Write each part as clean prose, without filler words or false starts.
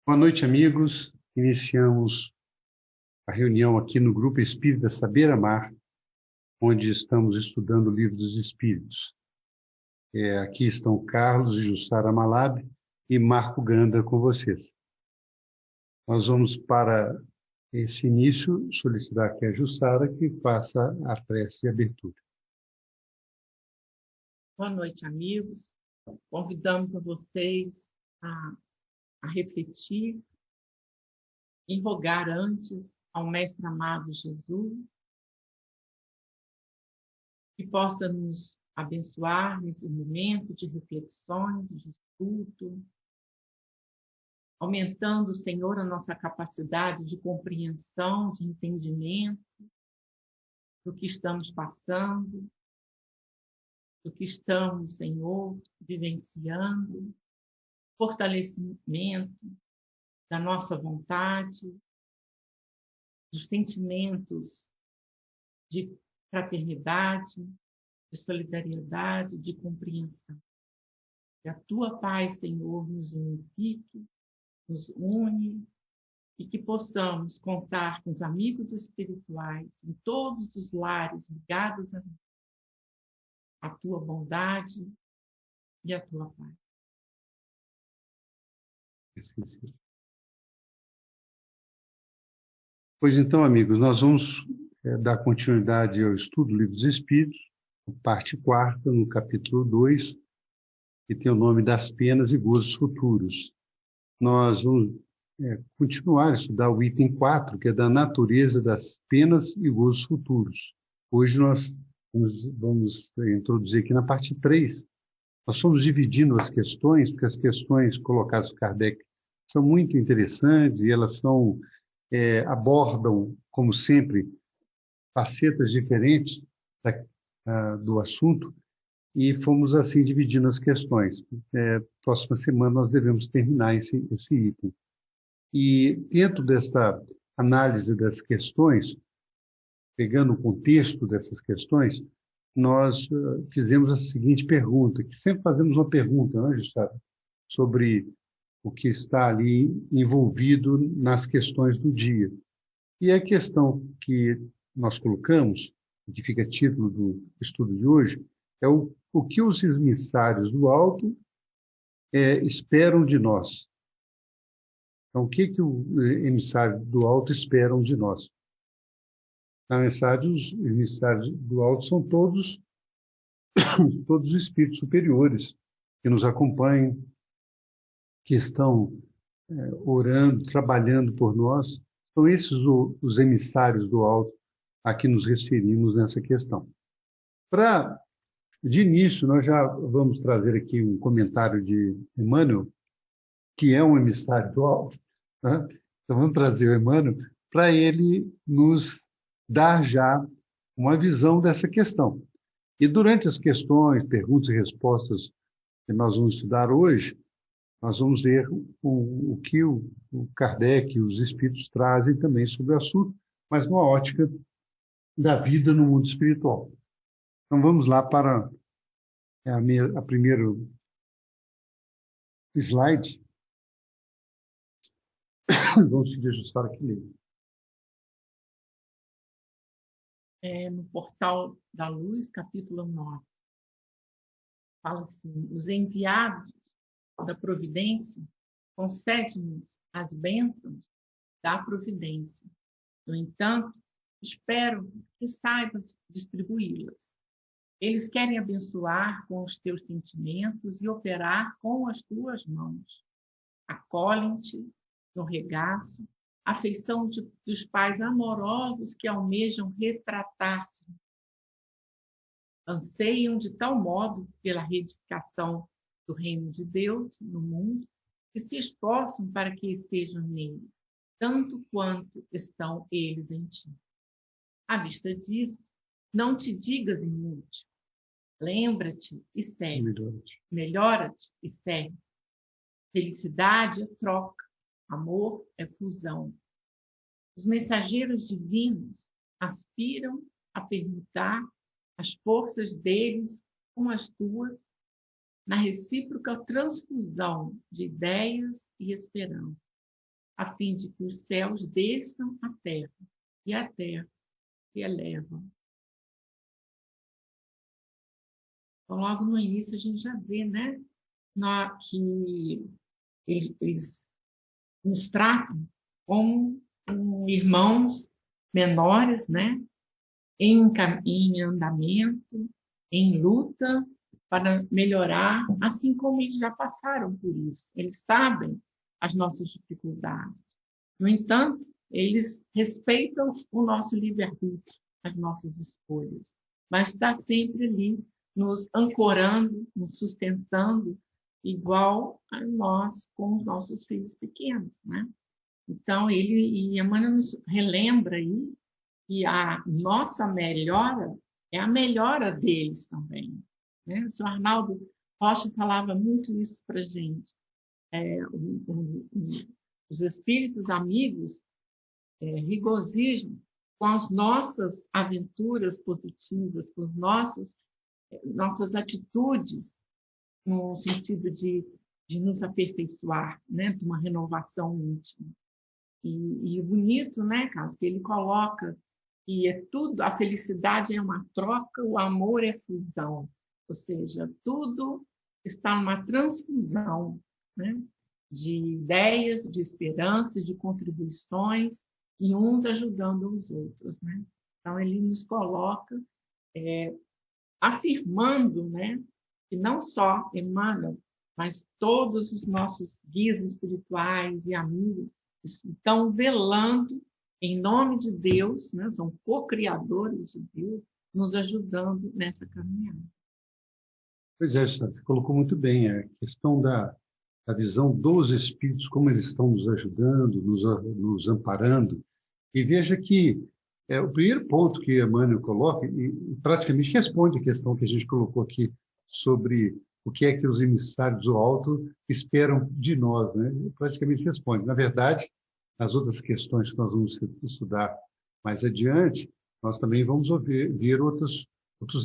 Boa noite, amigos. Iniciamos a reunião aqui no Grupo Espírita Saber Amar, onde estamos estudando o Livro dos Espíritos. Aqui estão Carlos e Jussara Malab e Marco Ganda com vocês. Nós vamos, para esse início, solicitar que a Jussara que faça a prece de abertura. Boa noite, amigos. Convidamos a vocês a refletir e rogar antes ao Mestre amado Jesus que possa nos abençoar nesse momento de reflexões, de estudo, aumentando, Senhor, a nossa capacidade de compreensão, de entendimento do que estamos passando, do que estamos, Senhor, vivenciando, fortalecimento da nossa vontade, dos sentimentos de fraternidade, de solidariedade, de compreensão. Que a Tua paz, Senhor, nos unifique, nos une, e que possamos contar com os amigos espirituais em todos os lares ligados à Tua bondade e à Tua paz. Esqueci. Pois então, amigos, nós vamos dar continuidade ao estudo do Livro dos Espíritos, parte 4ª, no capítulo 2, que tem o nome das penas e gozos futuros. Nós vamos continuar a estudar o item 4, que é da natureza das penas e gozos futuros. Hoje nós vamos introduzir aqui na parte 3. Nós estamos dividindo as questões, porque as questões colocadas por Kardec são muito interessantes e elas abordam, como sempre, facetas diferentes do assunto, e fomos assim dividindo as questões. Próxima semana nós devemos terminar esse item. E dentro dessa análise das questões, pegando o contexto dessas questões, nós fizemos a seguinte pergunta, que sempre fazemos uma pergunta, não é, Jussara? Sobre o que está ali envolvido nas questões do dia. E a questão que nós colocamos, que fica título do estudo de hoje, é o que os emissários do alto esperam de nós. Então, o que os emissários do alto esperam de nós? Na mensagem, os emissários do alto são todos os espíritos superiores que nos acompanham, que estão orando, trabalhando por nós. São esses os emissários do alto a que nos referimos nessa questão. De início, nós já vamos trazer aqui um comentário de Emmanuel, que é um emissário do alto. Tá? Então, vamos trazer o Emmanuel para ele nos dar já uma visão dessa questão. E durante as questões, perguntas e respostas que nós vamos estudar hoje, nós vamos ver o que o Kardec e os espíritos trazem também sobre o assunto, mas numa ótica da vida no mundo espiritual. Então, vamos lá para a primeiro slide. Vamos se ajustar aqui. No Portal da Luz, capítulo 9. Fala assim: os enviados da providência concedem-nos as bênçãos da providência. No entanto, espero que saibam distribuí-las. Eles querem abençoar com os teus sentimentos e operar com as tuas mãos. Acolhem-te no regaço, a afeição dos pais amorosos que almejam retratar-se. Anseiam de tal modo pela reedificação do reino de Deus no mundo, que se esforçam para que estejam neles, tanto quanto estão eles em ti. À vista disso, não te digas inútil. Lembra-te e segue. Melhora-te e segue. Felicidade é troca. Amor é fusão. Os mensageiros divinos aspiram a permutar as forças deles com as tuas na recíproca transfusão de ideias e esperança. a fim de que os céus desçam à terra e a terra se eleva. Então, logo no início, a gente já vê, né, que eles nos tratam como irmãos menores, né, em andamento, em luta para melhorar, assim como eles já passaram por isso. Eles sabem as nossas dificuldades. No entanto, eles respeitam o nosso livre-arbítrio, as nossas escolhas, mas está sempre ali nos ancorando, nos sustentando, igual a nós com os nossos filhos pequenos, né? Então, e Emmanuel nos relembra aí que a nossa melhora é a melhora deles também, né? O senhor Arnaldo Rocha falava muito isso para a gente. Os espíritos amigos regozijam com as nossas aventuras positivas, com nossas atitudes, no sentido de nos aperfeiçoar, né? De uma renovação íntima. E o bonito, né, Carlos, que ele coloca que é tudo, a felicidade é uma troca, o amor é fusão. Ou seja, tudo está numa transfusão, né, de ideias, de esperanças, de contribuições, e uns ajudando os outros, né? Então, ele nos coloca afirmando, né, que não só Emmanuel, mas todos os nossos guias espirituais e amigos estão velando em nome de Deus, né, são co-criadores de Deus, nos ajudando nessa caminhada. Pois é, você colocou muito bem a questão da visão dos espíritos, como eles estão nos ajudando, nos amparando. E veja que o primeiro ponto que Emmanuel coloca, e praticamente responde a questão que a gente colocou aqui sobre o que é que os emissários do alto esperam de nós, né? Praticamente responde. Na verdade, as outras questões que nós vamos estudar mais adiante, nós também vamos ver outros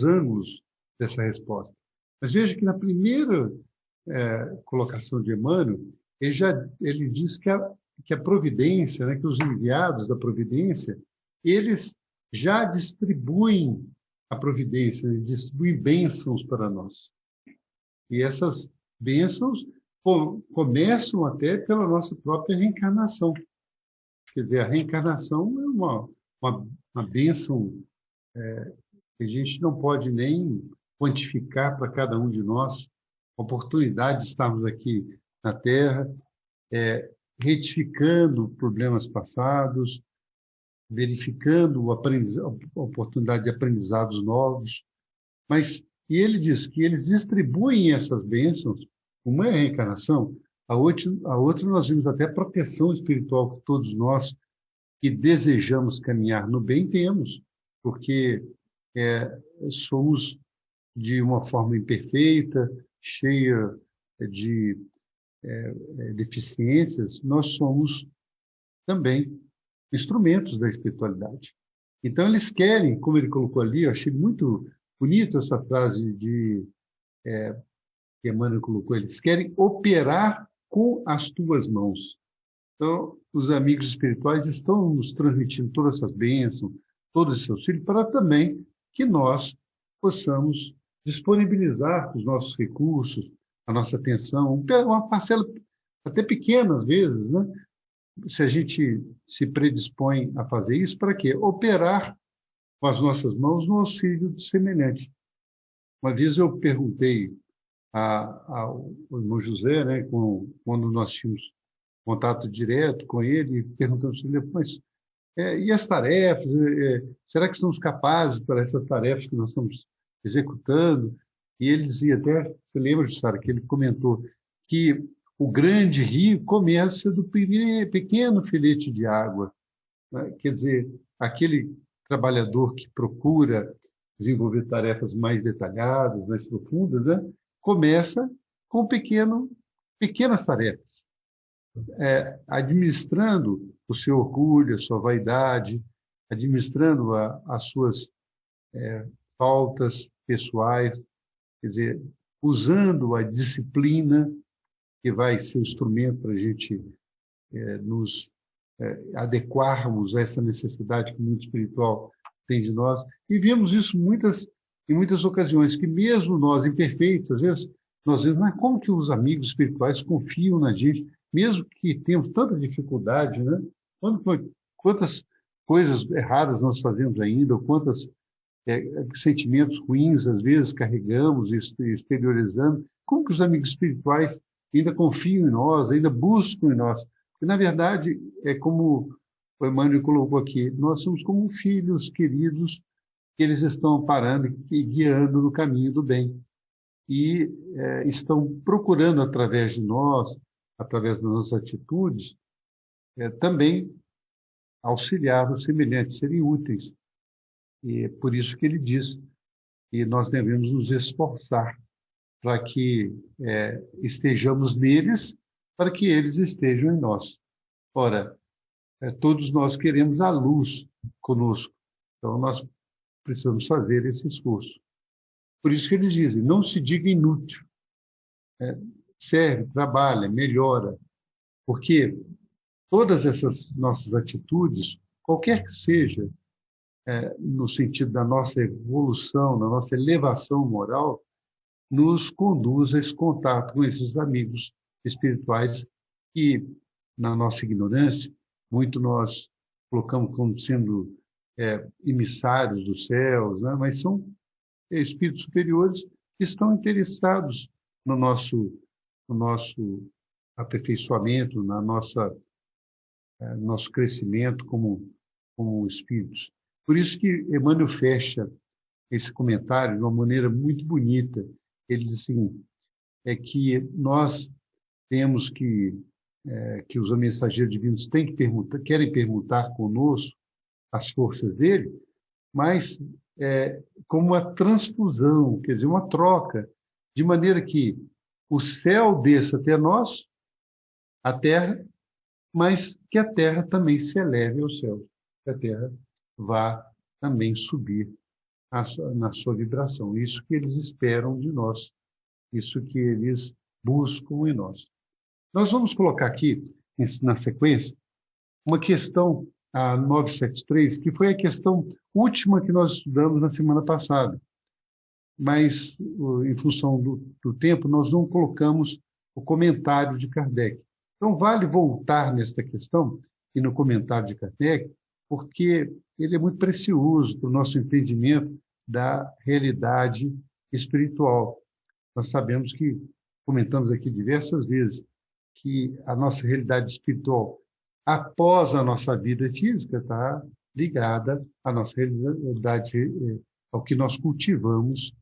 ângulos dessa resposta. Mas veja que na primeira colocação de Emmanuel, ele diz que a providência, né, que os enviados da providência, eles já distribuem a providência, distribuem bênçãos para nós. E essas bênçãos começam até pela nossa própria reencarnação. Quer dizer, a reencarnação é uma bênção que a gente não pode nem quantificar para cada um de nós. A oportunidade de estarmos aqui na Terra, retificando problemas passados, verificando a oportunidade de aprendizados novos. E ele diz que eles distribuem essas bênçãos, uma é a reencarnação, a outra nós vimos até a proteção espiritual que todos nós que desejamos caminhar no bem temos, porque somos de uma forma imperfeita, cheia de deficiências, nós somos também instrumentos da espiritualidade. Então, eles querem, como ele colocou ali, eu achei muito bonito essa frase que Emmanuel colocou, eles querem operar com as tuas mãos. Então, os amigos espirituais estão nos transmitindo todas essas bênçãos, todos esses auxílios, para também que nós possamos disponibilizar os nossos recursos, a nossa atenção, uma parcela até pequena às vezes, né? Se a gente se predispõe a fazer isso, para quê? Operar com as nossas mãos no auxílio do semelhante. Uma vez eu perguntei ao irmão José, né, quando nós tínhamos contato direto com ele, perguntando sobre ele, mas e as tarefas? Será que somos capazes para essas tarefas que nós estamos executando? E ele dizia até, você lembra, Sara, que ele comentou que o grande rio começa do pequeno filete de água, né? Quer dizer, aquele trabalhador que procura desenvolver tarefas mais detalhadas, mais profundas, né? Começa com pequenas tarefas, administrando o seu orgulho, a sua vaidade, administrando as suas faltas pessoais, quer dizer, usando a disciplina, que vai ser instrumento para a gente nos adequarmos a essa necessidade que o mundo espiritual tem de nós. E vemos isso em muitas ocasiões, que mesmo nós, imperfeitos, às vezes, nós vemos, mas como que os amigos espirituais confiam na gente, mesmo que tenhamos tanta dificuldade, né? Quantas coisas erradas nós fazemos ainda, ou quantos sentimentos ruins, às vezes, carregamos e exteriorizando, como que os amigos espirituais ainda confiam em nós, ainda buscam em nós? Porque, na verdade, é como o Emmanuel colocou aqui, nós somos como filhos queridos que eles estão amparando e guiando no caminho do bem. E estão procurando, através de nós, através das nossas atitudes, também auxiliar os semelhantes, serem úteis. E é por isso que ele diz que nós devemos nos esforçar para que estejamos neles, para que eles estejam em nós. Ora, todos nós queremos a luz conosco, então nós precisamos fazer esse esforço. Por isso que eles dizem, não se diga inútil, serve, trabalha, melhora, porque todas essas nossas atitudes, qualquer que seja, no sentido da nossa evolução, da nossa elevação moral, nos conduz a esse contato com esses amigos espirituais que, na nossa ignorância, muito nós colocamos como sendo emissários dos céus, né? Mas são espíritos superiores que estão interessados no nosso aperfeiçoamento, nosso crescimento como espíritos. Por isso que Emmanuel fecha esse comentário de uma maneira muito bonita. Ele diz assim, que nós temos que os mensageiros divinos querem permutar conosco as forças dele, mas como uma transfusão, quer dizer, uma troca, de maneira que o céu desça até nós, a terra, mas que a terra também se eleve ao céu, que a terra vá também subir na sua vibração. Isso que eles esperam de nós, isso que eles buscam em nós. Nós vamos colocar aqui, na sequência, uma questão, a 973, que foi a questão última que nós estudamos na semana passada. Mas, em função do tempo, nós não colocamos o comentário de Kardec. Então, vale voltar nesta questão e no comentário de Kardec, porque ele é muito precioso para o nosso entendimento da realidade espiritual. Nós sabemos que, comentamos aqui diversas vezes, que a nossa realidade espiritual, após a nossa vida física, está ligada à nossa realidade, ao que nós cultivamos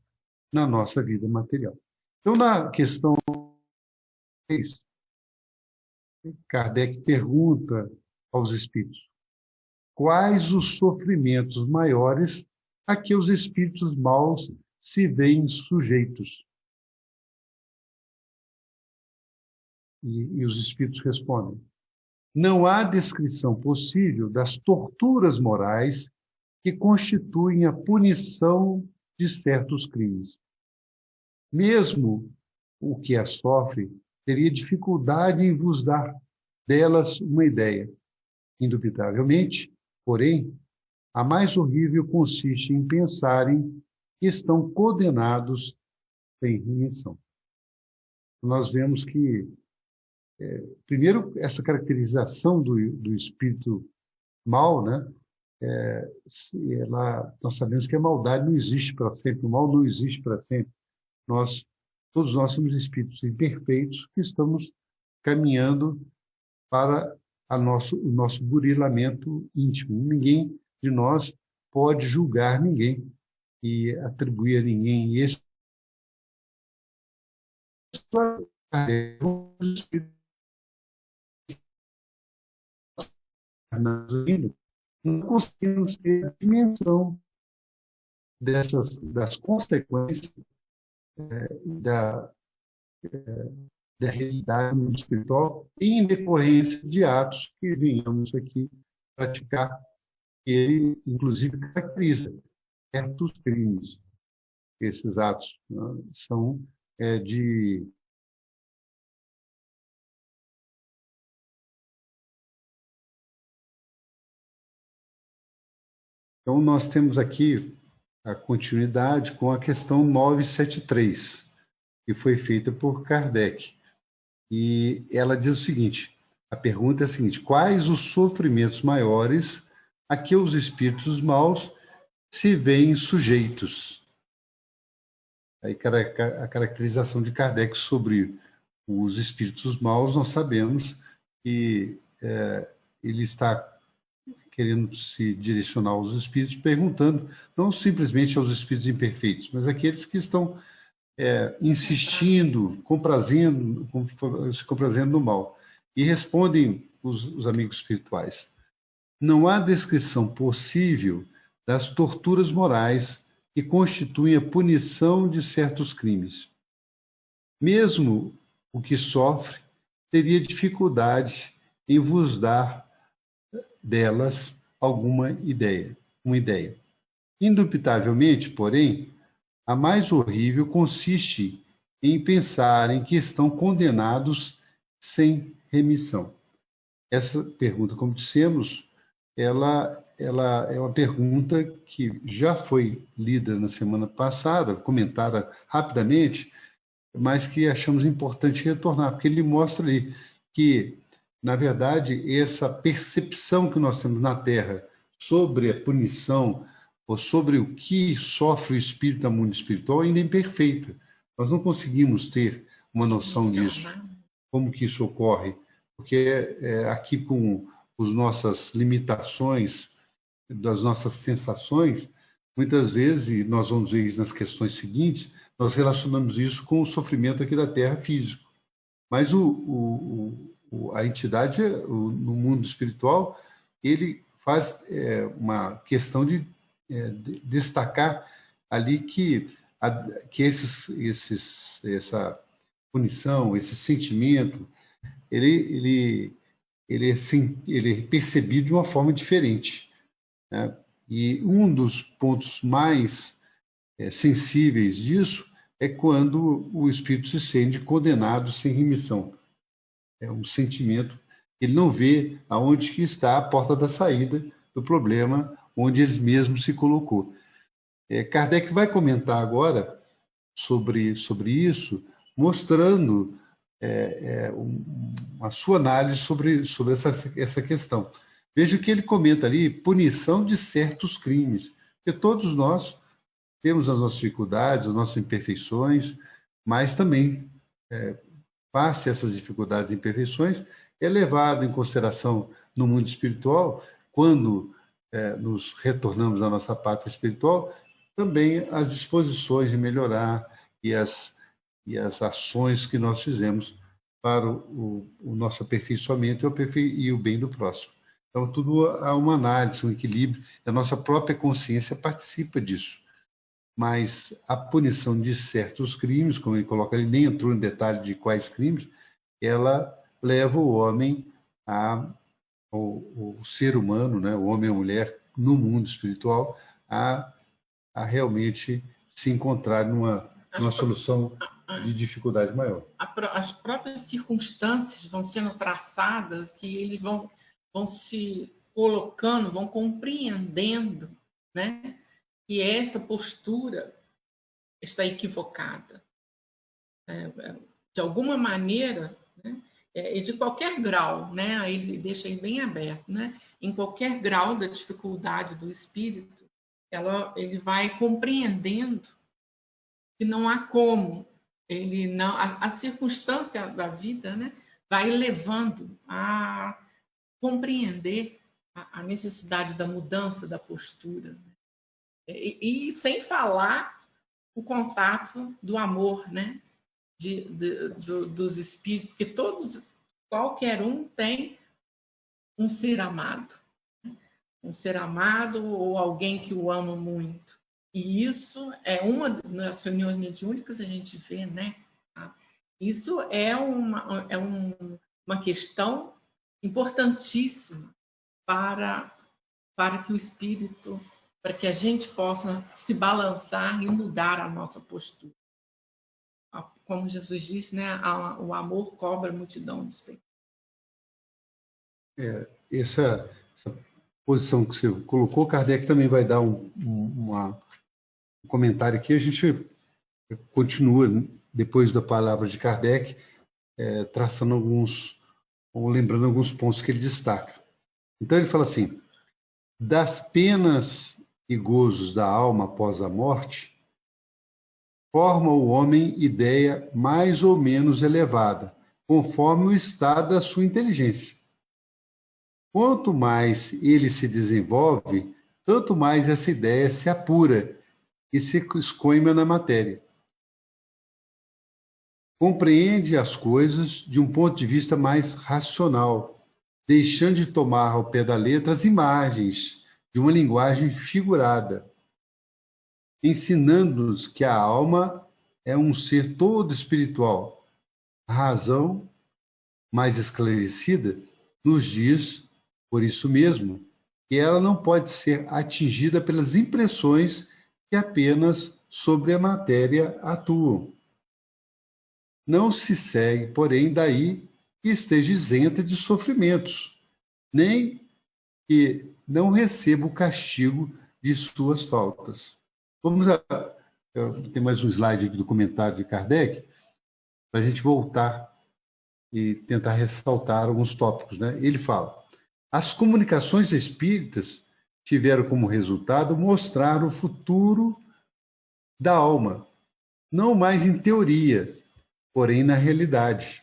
na nossa vida material. Então, na questão 3, Kardec pergunta aos espíritos: quais os sofrimentos maiores a que os espíritos maus se veem sujeitos? E os espíritos respondem: não há descrição possível das torturas morais que constituem a punição de certos crimes. Mesmo o que as sofre teria dificuldade em vos dar delas uma ideia. Indubitavelmente, porém, a mais horrível consiste em pensarem que estão condenados sem remissão. Nós vemos que, primeiro, essa caracterização do espírito mal, né? Nós sabemos que a maldade não existe para sempre, o mal não existe para sempre. Todos nós somos espíritos imperfeitos que estamos caminhando para o nosso burilamento íntimo. Ninguém de nós pode julgar ninguém e atribuir a ninguém isso. Não conseguimos ter a dimensão das consequências da realidade no mundo espiritual em decorrência de atos que venhamos aqui praticar. Ele, inclusive, caracteriza certos crimes. Esses atos, né, são de Então, nós temos aqui a continuidade com a questão 973, que foi feita por Kardec. E ela diz o seguinte, a pergunta é a seguinte, quais os sofrimentos maiores a que os espíritos maus se veem sujeitos? Aí a caracterização de Kardec sobre os espíritos maus, nós sabemos que ele está querendo se direcionar aos espíritos, perguntando não simplesmente aos espíritos imperfeitos, mas aqueles que estão insistindo, se comprazendo no mal. E respondem os amigos espirituais: não há descrição possível das torturas morais que constituem a punição de certos crimes. Mesmo o que sofre teria dificuldade em vos dar delas alguma ideia, uma ideia. Indubitavelmente, porém, a mais horrível consiste em pensarem que estão condenados sem remissão. Essa pergunta, como dissemos, ela é uma pergunta que já foi lida na semana passada, comentada rapidamente, mas que achamos importante retornar, porque ele mostra ali que, na verdade, essa percepção que nós temos na Terra sobre a punição ou sobre o que sofre o espírito no mundo espiritual ainda é imperfeita. Nós não conseguimos ter uma noção disso, como que isso ocorre, porque aqui com as nossas limitações, das nossas sensações, muitas vezes, e nós vamos ver isso nas questões seguintes, nós relacionamos isso com o sofrimento aqui da Terra físico. Mas a entidade, no mundo espiritual, ele faz uma questão de destacar ali que essa punição, esse sentimento, ele é percebido de uma forma diferente, né? E um dos pontos mais sensíveis disso é quando o espírito se sente condenado sem remissão. É um sentimento, ele não vê aonde que está a porta da saída do problema onde ele mesmo se colocou. Kardec vai comentar agora sobre isso, mostrando a sua análise sobre essa questão. Veja que ele comenta ali, punição de certos crimes, porque todos nós temos as nossas dificuldades, as nossas imperfeições, mas também, face a essas dificuldades e imperfeições, é levado em consideração no mundo espiritual, quando nos retornamos à nossa pátria espiritual, também as disposições de melhorar e as ações que nós fizemos para o nosso aperfeiçoamento e o bem do próximo. Então, tudo há uma análise, um equilíbrio, a nossa própria consciência participa disso. Mas a punição de certos crimes, como ele coloca, ele nem entrou em detalhe de quais crimes, ela leva o homem o ser humano, né, o homem e a mulher, no mundo espiritual, a realmente se encontrar numa solução de dificuldade maior. As próprias circunstâncias vão sendo traçadas, que eles vão se colocando, vão compreendendo, né, que essa postura está equivocada. De alguma maneira, né, e de qualquer grau, né, ele deixa aí bem aberto, né, em qualquer grau da dificuldade do espírito, ele vai compreendendo que não há como, ele não, a circunstância da vida, né, vai levando a compreender a necessidade da mudança da postura. E sem falar o contato do amor, né, dos espíritos, porque qualquer um tem um ser amado ou alguém que o ama muito. E isso é nas reuniões mediúnicas a gente vê, né? Isso é uma questão importantíssima para que o espírito, para que a gente possa se balançar e mudar a nossa postura. Como Jesus disse, né? O amor cobra a multidão dos pecados. Essa posição que você colocou, Kardec também vai dar um comentário aqui. A gente continua, depois da palavra de Kardec, traçando ou lembrando alguns pontos que ele destaca. Então ele fala assim: das penas e gozos da alma após a morte, forma o homem ideia mais ou menos elevada, conforme o estado da sua inteligência. Quanto mais ele se desenvolve, tanto mais essa ideia se apura e se escoima na matéria. Compreende as coisas de um ponto de vista mais racional, deixando de tomar ao pé da letra as imagens de uma linguagem figurada, ensinando-nos que a alma é um ser todo espiritual. A razão, mais esclarecida, nos diz, por isso mesmo, que ela não pode ser atingida pelas impressões que apenas sobre a matéria atuam. Não se segue, porém, daí que esteja isenta de sofrimentos, nem que não receba o castigo de suas faltas. Tem mais um slide aqui do comentário de Kardec, para a gente voltar e tentar ressaltar alguns tópicos, né? Ele fala: as comunicações espíritas tiveram como resultado mostrar o futuro da alma, não mais em teoria, porém na realidade.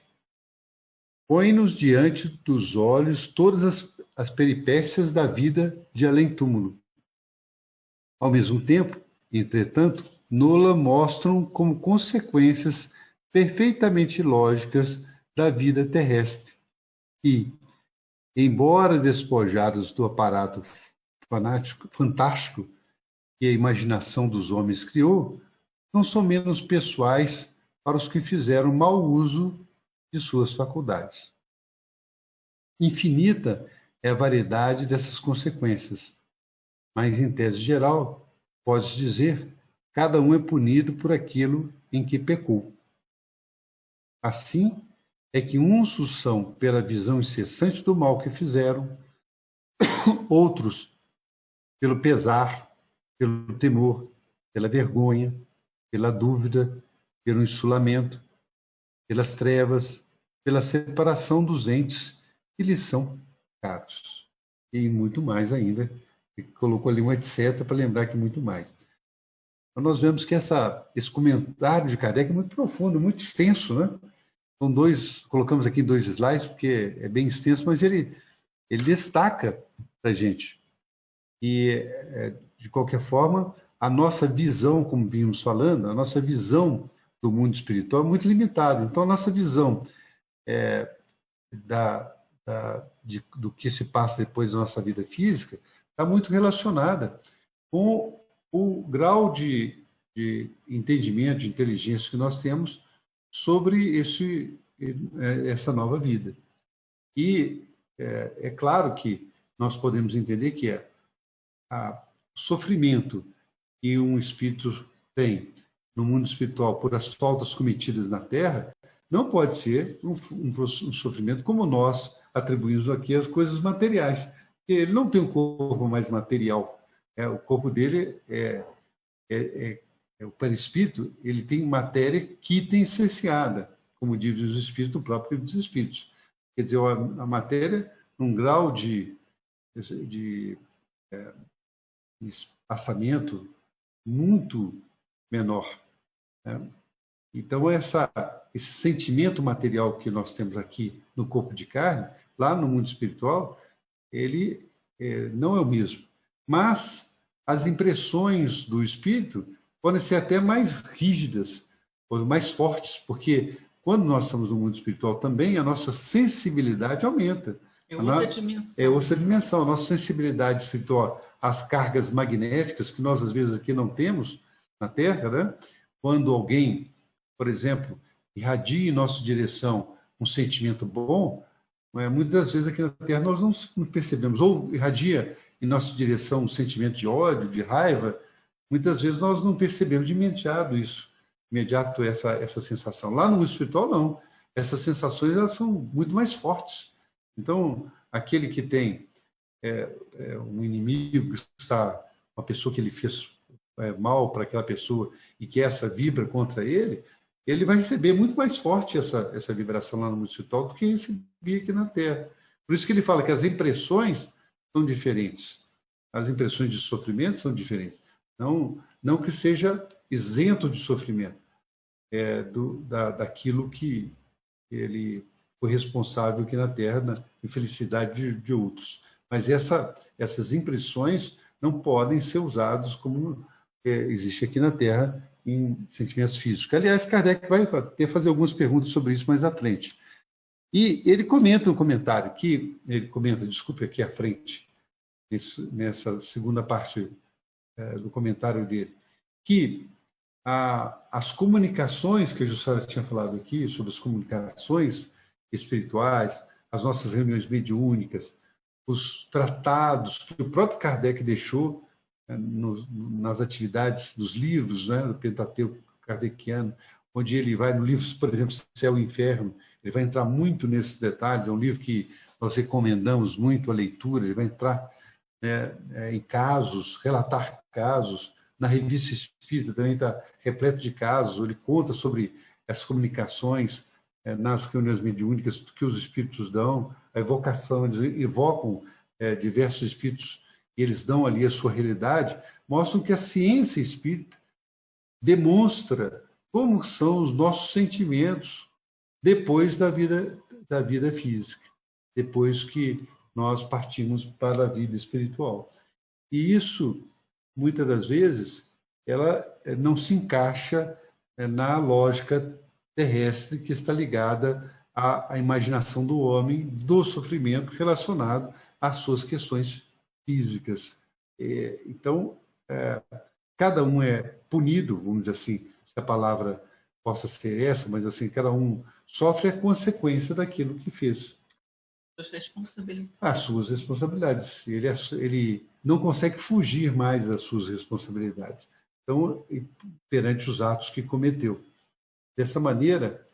Põe-nos diante dos olhos todas as peripécias da vida de além-túmulo. Ao mesmo tempo, entretanto, nola mostram como consequências perfeitamente lógicas da vida terrestre e, embora despojados do aparato fantástico que a imaginação dos homens criou, não são menos pessoais para os que fizeram mau uso de suas faculdades. Infinita é a variedade dessas consequências, mas, em tese geral, pode-se dizer, cada um é punido por aquilo em que pecou. Assim, é que uns são pela visão incessante do mal que fizeram, outros pelo pesar, pelo temor, pela vergonha, pela dúvida, pelo insulamento, pelas trevas, pela separação dos entes que lhes são caros. E muito mais ainda. Ele colocou ali um etc. para lembrar que muito mais. Então, nós vemos que esse comentário de Kardec é muito profundo, muito extenso, né? São colocamos aqui 2 slides, porque é bem extenso, mas ele destaca para a gente. E, de qualquer forma, a nossa visão, como vínhamos falando, a nossa visão do mundo espiritual é muito limitada. Então, a nossa visão do que se passa depois da nossa vida física está muito relacionada com o grau de entendimento, de inteligência que nós temos sobre essa nova vida. E é claro que nós podemos entender que o sofrimento que um espírito tem no mundo espiritual por as faltas cometidas na Terra não pode ser um sofrimento como nós atribuímos aqui às coisas materiais. Porque ele não tem um corpo mais material. O corpo dele o perispírito, ele tem matéria quintessenciada, como diz os espíritos, o próprio livro dos espíritos. Quer dizer, a matéria, num grau de espaçamento muito menor, né? Então, esse sentimento material que nós temos aqui no corpo de carne, lá no mundo espiritual, ele não é o mesmo. Mas as impressões do espírito podem ser até mais rígidas, ou mais fortes, porque quando nós estamos no mundo espiritual também, a nossa sensibilidade aumenta. É outra dimensão. É outra dimensão. A nossa sensibilidade espiritual às cargas magnéticas, que nós, às vezes, aqui não temos na Terra, né? Quando alguém, por exemplo, irradia em nossa direção um sentimento bom, muitas vezes aqui na Terra nós não percebemos. Ou irradia em nossa direção um sentimento de ódio, de raiva, muitas vezes nós não percebemos de imediato essa sensação. Lá no mundo espiritual, não. Essas sensações elas são muito mais fortes. Então, aquele que tem um inimigo, que está uma pessoa que ele fez mal para aquela pessoa e que essa vibra contra ele, ele vai receber muito mais forte essa vibração lá no mundo espiritual do que recebia aqui na Terra. Por isso que ele fala que as impressões são diferentes. As impressões de sofrimento são diferentes. Não que seja isento de sofrimento, daquilo que ele foi responsável aqui na Terra, na infelicidade de outros. Mas essas impressões não podem ser usadas como existe aqui na Terra em sentimentos físicos. Aliás, Kardec vai até fazer algumas perguntas sobre isso mais à frente. E ele comenta no comentário desculpe, aqui à frente, nessa segunda parte do comentário dele, que as comunicações que a Jussara tinha falado aqui, sobre as comunicações espirituais, as nossas reuniões mediúnicas, os tratados que o próprio Kardec deixou nas atividades dos livros, né, do Pentateuco kardeciano, onde ele vai no livro, por exemplo, Céu e Inferno, ele vai entrar muito nesses detalhes, é um livro que nós recomendamos muito a leitura, ele vai entrar em casos, relatar casos, na Revista Espírita também está repleto de casos, ele conta sobre as comunicações nas reuniões mediúnicas que os espíritos dão, a evocação, eles evocam diversos espíritos e eles dão ali a sua realidade, mostram que a ciência espírita demonstra como são os nossos sentimentos depois da vida física, depois que nós partimos para a vida espiritual. E isso, muitas das vezes, ela não se encaixa na lógica terrestre que está ligada à imaginação do homem, do sofrimento relacionado às suas questões físicas. Então, cada um é punido, vamos dizer assim, se a palavra possa ser essa, mas assim, cada um sofre a consequência daquilo que fez. As suas responsabilidades. Ele não consegue fugir mais das suas responsabilidades. Então, perante os atos que cometeu. Dessa maneira,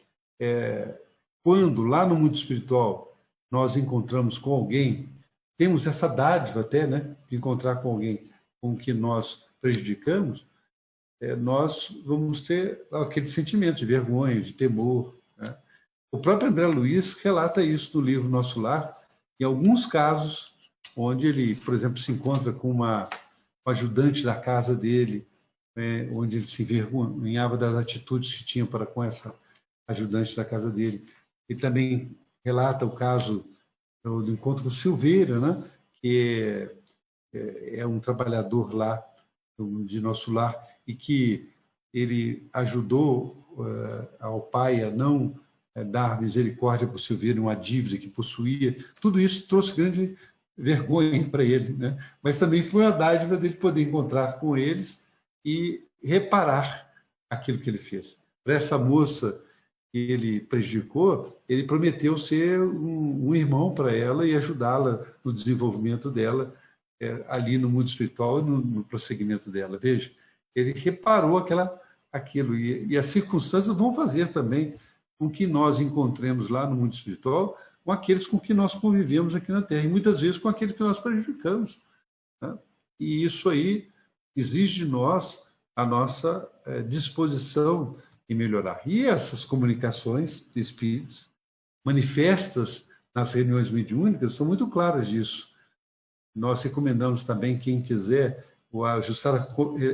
quando lá no mundo espiritual nós encontramos com alguém, temos essa dádiva até, né, de encontrar com alguém com que nós prejudicamos, nós vamos ter aquele sentimento de vergonha, de temor, né? O próprio André Luiz relata isso no livro Nosso Lar, em alguns casos, onde ele, por exemplo, se encontra com uma ajudante da casa dele, onde ele se envergonhava das atitudes que tinha para com essa ajudante da casa dele. E também relata o caso do encontro com o Silveira, né, que é um trabalhador lá de Nosso Lar e que ele ajudou ao pai a não dar misericórdia para o Silveira, uma dívida que possuía. Tudo isso trouxe grande vergonha para ele, né? Mas também foi a dádiva dele poder encontrar com eles e reparar aquilo que ele fez. Para essa moça que ele prejudicou, ele prometeu ser um irmão para ela e ajudá-la no desenvolvimento dela ali no mundo espiritual e no prosseguimento dela. Veja, ele reparou aquilo e as circunstâncias vão fazer também com que nós encontremos lá no mundo espiritual com aqueles com que nós convivemos aqui na Terra, e muitas vezes com aqueles que nós prejudicamos, né? E isso aí exige de nós a nossa disposição em melhorar. E essas comunicações de espíritos manifestas nas reuniões mediúnicas são muito claras disso. Nós recomendamos também, quem quiser, a Jussara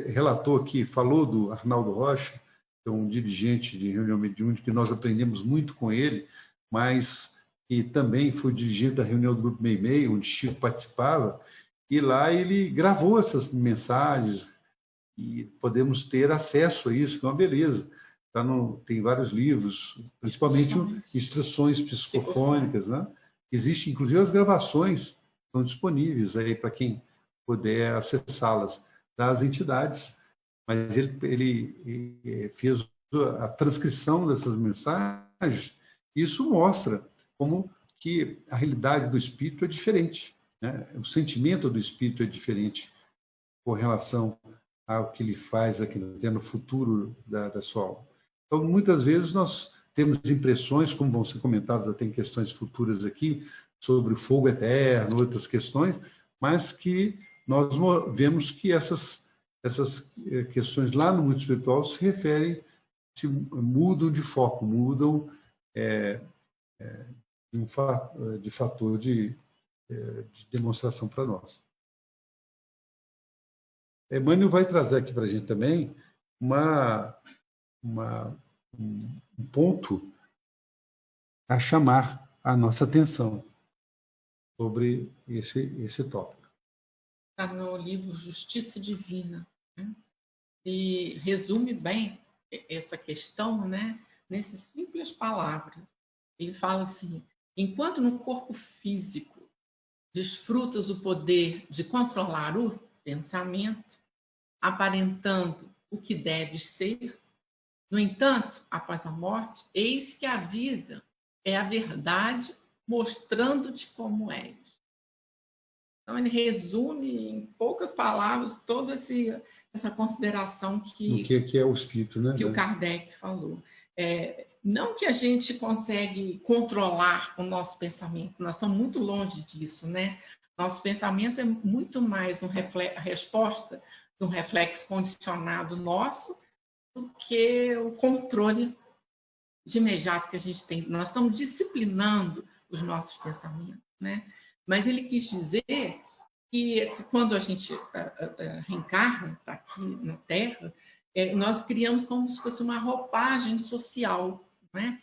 relatou aqui, falou do Arnaldo Rocha, que é um dirigente de reunião mediúnica, que nós aprendemos muito com ele, mas que também foi dirigente da reunião do Grupo Meimei, onde Chico participava, e lá ele gravou essas mensagens, e podemos ter acesso a isso, que é uma beleza. Tem vários livros, principalmente instruções psicofônicas, né? Existem, inclusive, as gravações estão disponíveis aí para quem puder acessá-las das entidades. Mas ele fez a transcrição dessas mensagens, e isso mostra como que a realidade do espírito é diferente, né? O sentimento do espírito é diferente com relação ao que ele faz aqui no futuro da sua alma. Então, muitas vezes nós temos impressões, como vão ser comentadas até em questões futuras aqui, sobre o fogo eterno, outras questões, mas que nós vemos que essas questões lá no mundo espiritual se referem, mudam de foco, mudam de fator de demonstração para nós. Emmanuel vai trazer aqui para a gente também um ponto a chamar a nossa atenção sobre esse tópico. Está no livro Justiça Divina, né? E resume bem essa questão, né, nessas simples palavras. Ele fala assim: enquanto no corpo físico desfrutas o poder de controlar o pensamento, aparentando o que deves ser, no entanto, após a morte, eis que a vida é a verdade mostrando-te como és. Então, ele resume em poucas palavras toda essa consideração o que é o espírito, né? Que o Kardec falou. Não que a gente consegue controlar o nosso pensamento, nós estamos muito longe disso, né? Nosso pensamento é muito mais a resposta de um reflexo condicionado nosso do que o controle de imediato que a gente tem. Nós estamos disciplinando os nossos pensamentos, né? Mas ele quis dizer que quando a gente reencarna, está aqui na Terra, nós criamos como se fosse uma roupagem social, né?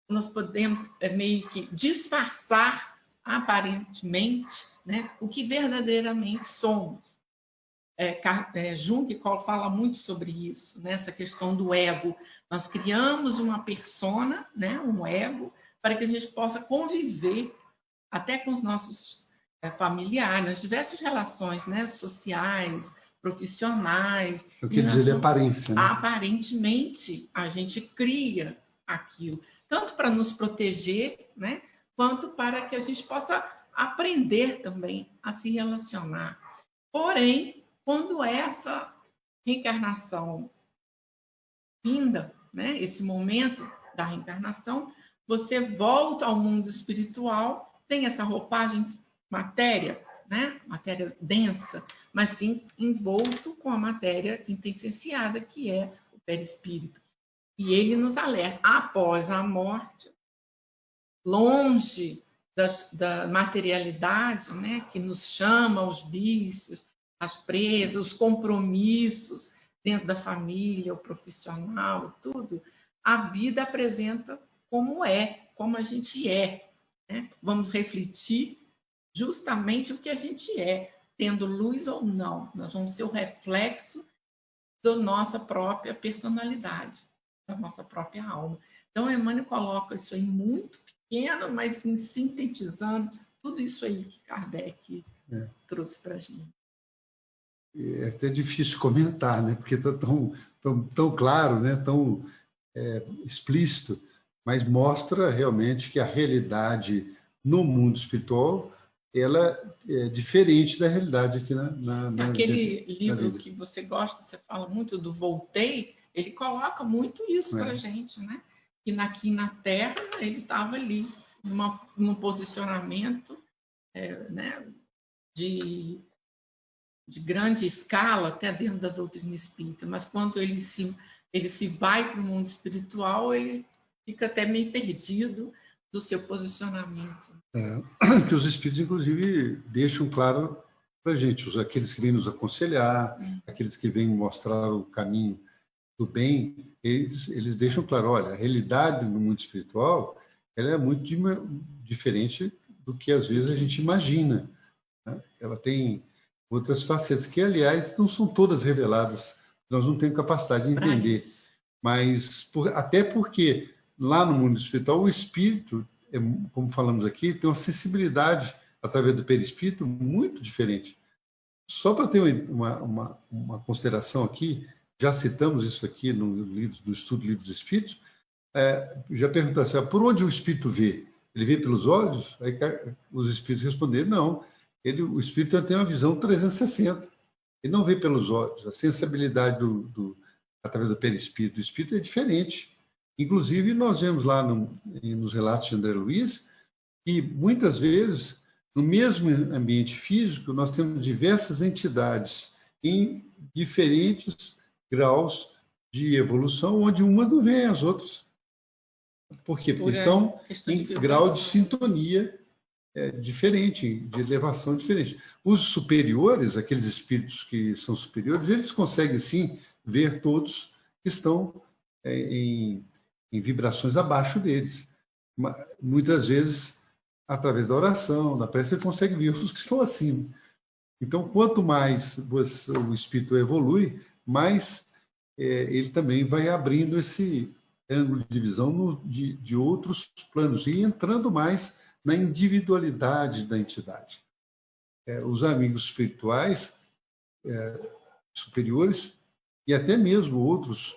Nós podemos meio que disfarçar aparentemente, né, o que verdadeiramente somos. Jung fala muito sobre isso, né, essa questão do ego. Nós criamos uma persona, né, um ego, para que a gente possa conviver até com os nossos familiares, nas diversas relações, né, sociais, profissionais. Eu queria dizer de aparência, né? Aparentemente, a gente cria aquilo, tanto para nos proteger, né, quanto para que a gente possa aprender também a se relacionar. Porém, quando essa reencarnação finda, né, esse momento da reencarnação, você volta ao mundo espiritual, tem essa roupagem matéria, né, matéria densa, mas sim envolto com a matéria quintessenciada, que é o perispírito. E ele nos alerta, após a morte, longe da materialidade, né, que nos chama aos vícios, as presas, os compromissos dentro da família, o profissional, tudo, a vida apresenta como a gente é, né? Vamos refletir justamente o que a gente é, tendo luz ou não. Nós vamos ser o reflexo da nossa própria personalidade, da nossa própria alma. Então, Emmanuel coloca isso aí muito pequeno, mas assim, sintetizando tudo isso aí que Kardec trouxe para a gente. É até difícil comentar, né? Porque está tão claro, né? Tão explícito, mas mostra realmente que a realidade no mundo espiritual ela é diferente da realidade aqui Aquele livro que você gosta, você fala muito do Voltaire, ele coloca muito isso para a gente, né? Que aqui na Terra ele estava ali, num posicionamento né, de grande escala, até dentro da doutrina espírita, mas quando ele se vai para o mundo espiritual, ele fica até meio perdido do seu posicionamento. Que os espíritos, inclusive, deixam claro para a gente, aqueles que vêm nos aconselhar, aqueles que vêm mostrar o caminho do bem, eles deixam claro, olha, a realidade no mundo espiritual ela é muito diferente do que às vezes a gente imagina, né? Ela tem outras facetas que, aliás, não são todas reveladas, nós não temos capacidade de entender, mas até porque lá no mundo espiritual o espírito, como falamos aqui, tem uma sensibilidade através do perispírito muito diferente. Só para ter uma consideração aqui, já citamos isso aqui no estudo do Livro dos Espíritos, já perguntou assim, por onde o espírito vê? Ele vê pelos olhos? Aí os espíritos responderam, não, o espírito tem uma visão 360, ele não vê pelos olhos, a sensibilidade através do perispírito do espírito é diferente. Inclusive, nós vemos lá nos relatos de André Luiz que, muitas vezes, No mesmo ambiente físico, nós temos diversas entidades em diferentes graus de evolução, onde uma não vem às outras. Por quê? Porque estão em grau de sintonia diferente, de elevação diferente. Os superiores, aqueles espíritos que são superiores, eles conseguem, sim, ver todos que estão em vibrações abaixo deles. Muitas vezes, através da oração, da prece, ele consegue ver os que estão acima. Então, quanto mais o espírito evolui, mais ele também vai abrindo esse ângulo de visão de outros planos e entrando mais na individualidade da entidade. Os amigos espirituais superiores e até mesmo outros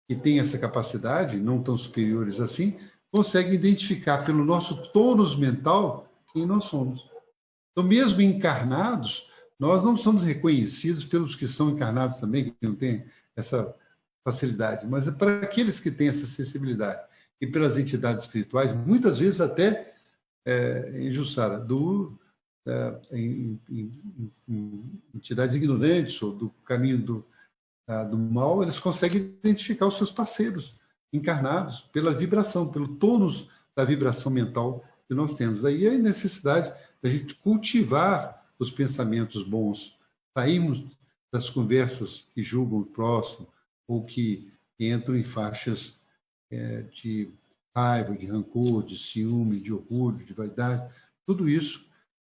que têm essa capacidade, não tão superiores assim, conseguem identificar pelo nosso tônus mental quem nós somos. Então, mesmo encarnados, nós não somos reconhecidos pelos que são encarnados também, que não têm essa facilidade, mas é para aqueles que têm essa sensibilidade e pelas entidades espirituais, muitas vezes até em Jussara, em entidades ignorantes ou do caminho do mal, eles conseguem identificar os seus parceiros encarnados pela vibração, pelo tônus da vibração mental que nós temos. Daí a necessidade da gente cultivar os pensamentos bons, sairmos das conversas que julgam o próximo ou que entram em faixas de raiva, de rancor, de ciúme, de orgulho, de vaidade. Tudo isso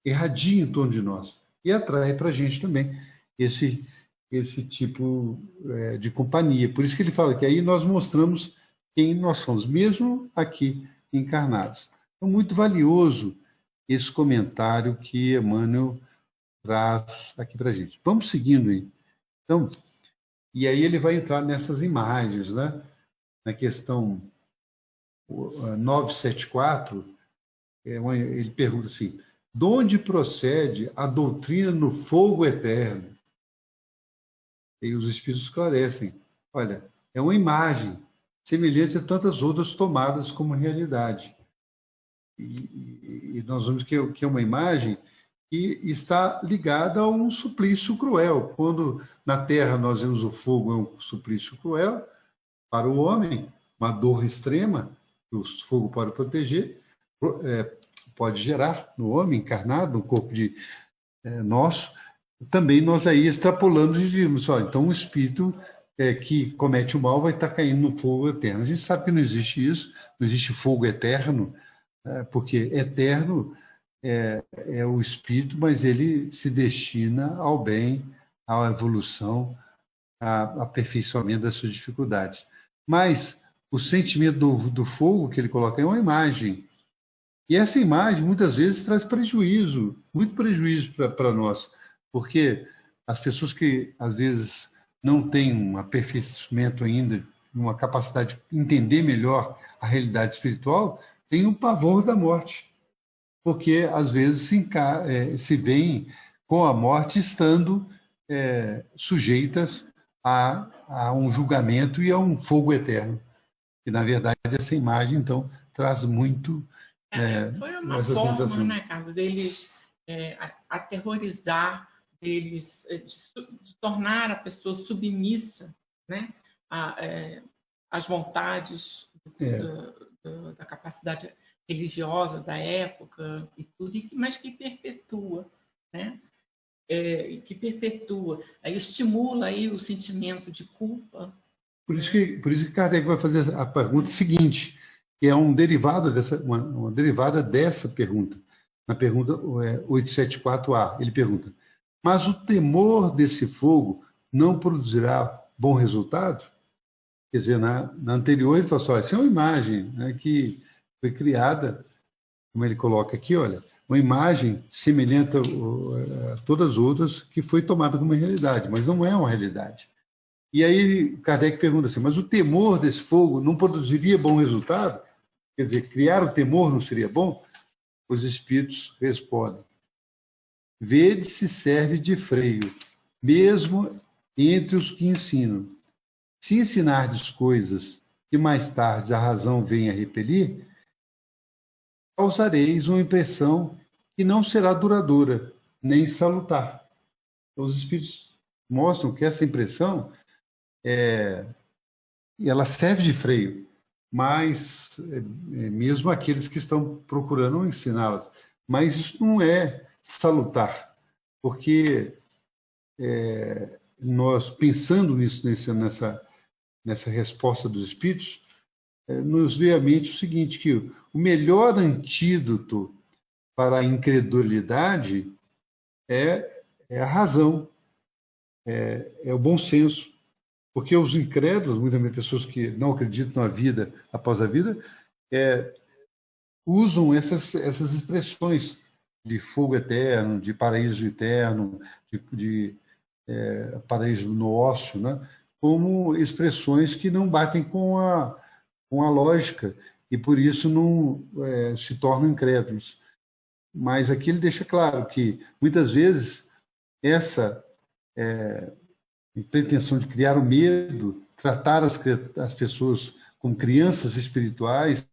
irradia em torno de nós e atrai para a gente também esse tipo de companhia. Por isso que ele fala que aí nós mostramos quem nós somos, mesmo aqui encarnados. Então, muito valioso esse comentário que Emmanuel traz aqui para a gente. Vamos seguindo aí. Então, e aí ele vai entrar nessas imagens, né? Na questão 974, ele pergunta assim, de onde procede a doutrina no fogo eterno? E os Espíritos esclarecem, olha, é uma imagem semelhante a tantas outras tomadas como realidade. E nós vemos que é uma imagem que está ligada a um suplício cruel. Quando na Terra nós vemos o fogo é um suplício cruel para o homem, uma dor extrema, que o fogo pode proteger, pode gerar no homem encarnado, no corpo nosso. Também nós aí extrapolamos e dizemos, olha, então um espírito que comete o mal vai estar caindo no fogo eterno. A gente sabe que não existe isso, não existe fogo eterno, porque eterno é o espírito, mas ele se destina ao bem, à evolução, ao aperfeiçoamento das suas dificuldades. Mas o sentimento do fogo que ele coloca é uma imagem. E essa imagem, muitas vezes, traz prejuízo, muito prejuízo para nós, porque as pessoas que, às vezes, não têm um aperfeiçoamento ainda, uma capacidade de entender melhor a realidade espiritual, têm um pavor da morte, porque, às vezes, se veem com a morte estando sujeitas a um julgamento e a um fogo eterno. E, na verdade, essa imagem, então, traz muito... foi uma forma, né, Carlos, deles aterrorizar, deles de tornar a pessoa submissa, né, às vontades da capacidade religiosa da época e tudo, mas que perpetua, né? Que perpetua, aí estimula aí o sentimento de culpa. Por isso que Kardec vai fazer a pergunta seguinte, que é um derivado uma derivada dessa pergunta. Na pergunta 874A, ele pergunta, mas o temor desse fogo não produzirá bom resultado? Quer dizer, na anterior ele falou assim, olha, isso é uma imagem, né, que foi criada, como ele coloca aqui, olha, uma imagem semelhante a todas as outras que foi tomada como realidade, mas não é uma realidade. E aí Kardec pergunta assim, mas o temor desse fogo não produziria bom resultado? Quer dizer, criar o temor não seria bom? Os espíritos respondem, vede se serve de freio, mesmo entre os que ensinam. Se ensinardes coisas que mais tarde a razão venha a repelir, causareis uma impressão que não será duradoura, nem salutar. Então, os espíritos mostram que essa impressão ela serve de freio, mas mesmo aqueles que estão procurando ensiná-las. Mas isso não é salutar, porque nós, pensando nessa resposta dos espíritos, nos veio à mente o seguinte, que o melhor antídoto para a incredulidade é a razão, é o bom senso. Porque os incrédulos, muitas vezes pessoas que não acreditam na vida após a vida, usam essas expressões de fogo eterno, de paraíso eterno, de paraíso no ócio, né? Como expressões que não batem com a lógica e por isso não se tornam incrédulos. Mas aqui ele deixa claro que muitas vezes essa pretensão de criar o medo, tratar as pessoas como crianças espirituais,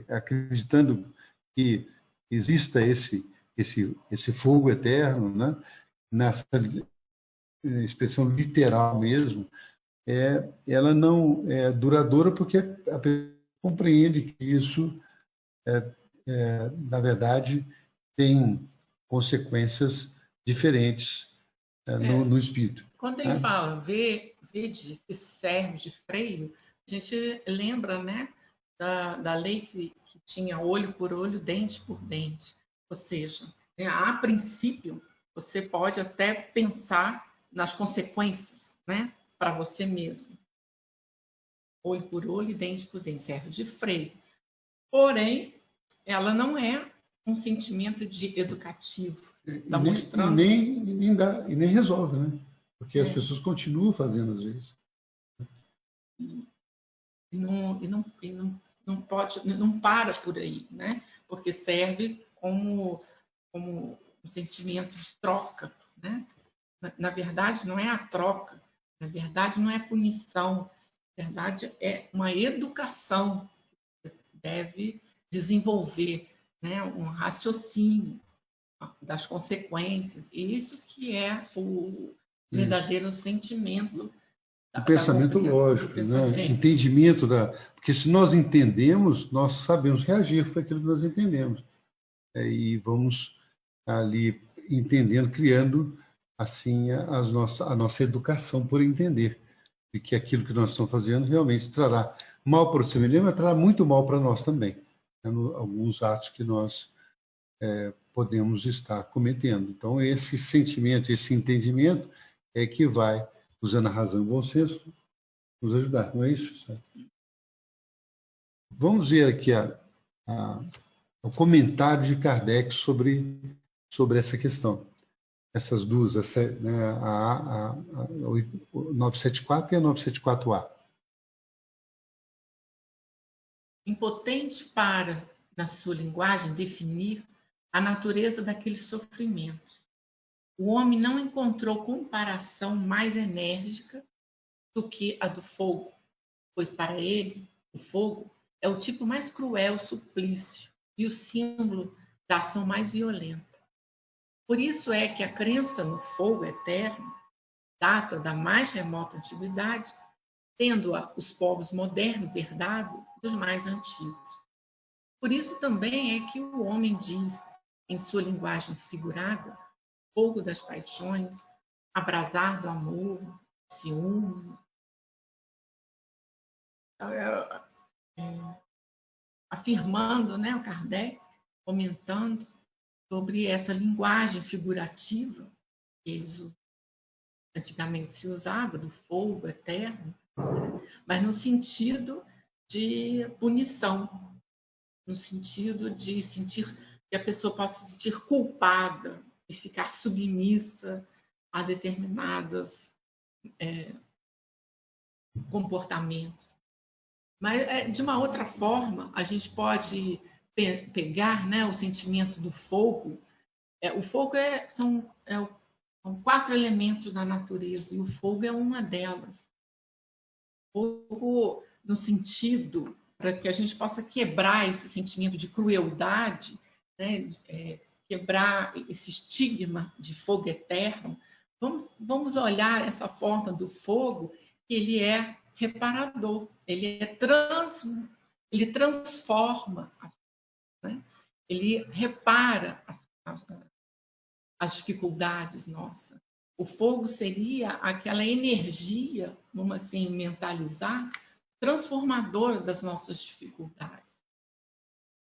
acreditando que exista esse fogo eterno, né? Nessa expressão literal mesmo, ela não é duradoura porque a pessoa compreende que isso, na verdade, tem consequências diferentes no espírito. Quando ele fala vede se serve de freio, a gente lembra, né, da lei que tinha olho por olho, dente por dente. Ou seja, a princípio, você pode até pensar nas consequências, né, para você mesmo. Olho por olho, dente por dente, serve de freio. Porém, ela não é um sentimento de educativo. Está mostrando. E nem resolve, né? Porque as pessoas continuam fazendo às vezes. Não pode, não para por aí, né? Porque serve como um sentimento de troca, né? Na verdade, não é a troca, na verdade, não é punição, na verdade, é uma educação que deve desenvolver, né? Um raciocínio das consequências, e isso que é o verdadeiro sentimento. O pensamento lógico, né? Entendimento porque se nós entendemos, nós sabemos reagir para aquilo que nós entendemos. E vamos ali entendendo, criando assim a nossa educação por entender e que aquilo que nós estamos fazendo realmente trará mal para o semelhante, mas trará muito mal para nós também. Alguns atos que nós podemos estar cometendo. Então, esse sentimento, esse entendimento é que vai, usando a razão e o bom senso, nos ajudar, não é isso? Sabe? Vamos ver aqui o comentário de Kardec sobre essa questão. Essas duas, né, a 974 e a 974A. Impotente para, na sua linguagem, definir a natureza daqueles sofrimentos. O homem não encontrou comparação mais enérgica do que a do fogo, pois para ele, o fogo é o tipo mais cruel suplício e o símbolo da ação mais violenta. Por isso é que a crença no fogo eterno data da mais remota antiguidade, tendo-a os povos modernos herdado dos mais antigos. Por isso também é que o homem diz, em sua linguagem figurada, fogo das paixões, abrasar do amor, ciúme. Afirmando, né, o Kardec, comentando sobre essa linguagem figurativa que eles antigamente se usava, do fogo eterno, mas no sentido de punição, no sentido de sentir que a pessoa possa se sentir culpada e ficar submissa a determinados comportamentos. Mas, de uma outra forma, a gente pode pegar, né, o sentimento do fogo. O fogo são 4 elementos da natureza, e o fogo é uma delas. Fogo no sentido para que a gente possa quebrar esse sentimento de crueldade, né, quebrar esse estigma de fogo eterno, vamos olhar essa forma do fogo, que ele é reparador, ele transforma, né? Ele repara as dificuldades nossas. O fogo seria aquela energia, vamos assim mentalizar, transformadora das nossas dificuldades.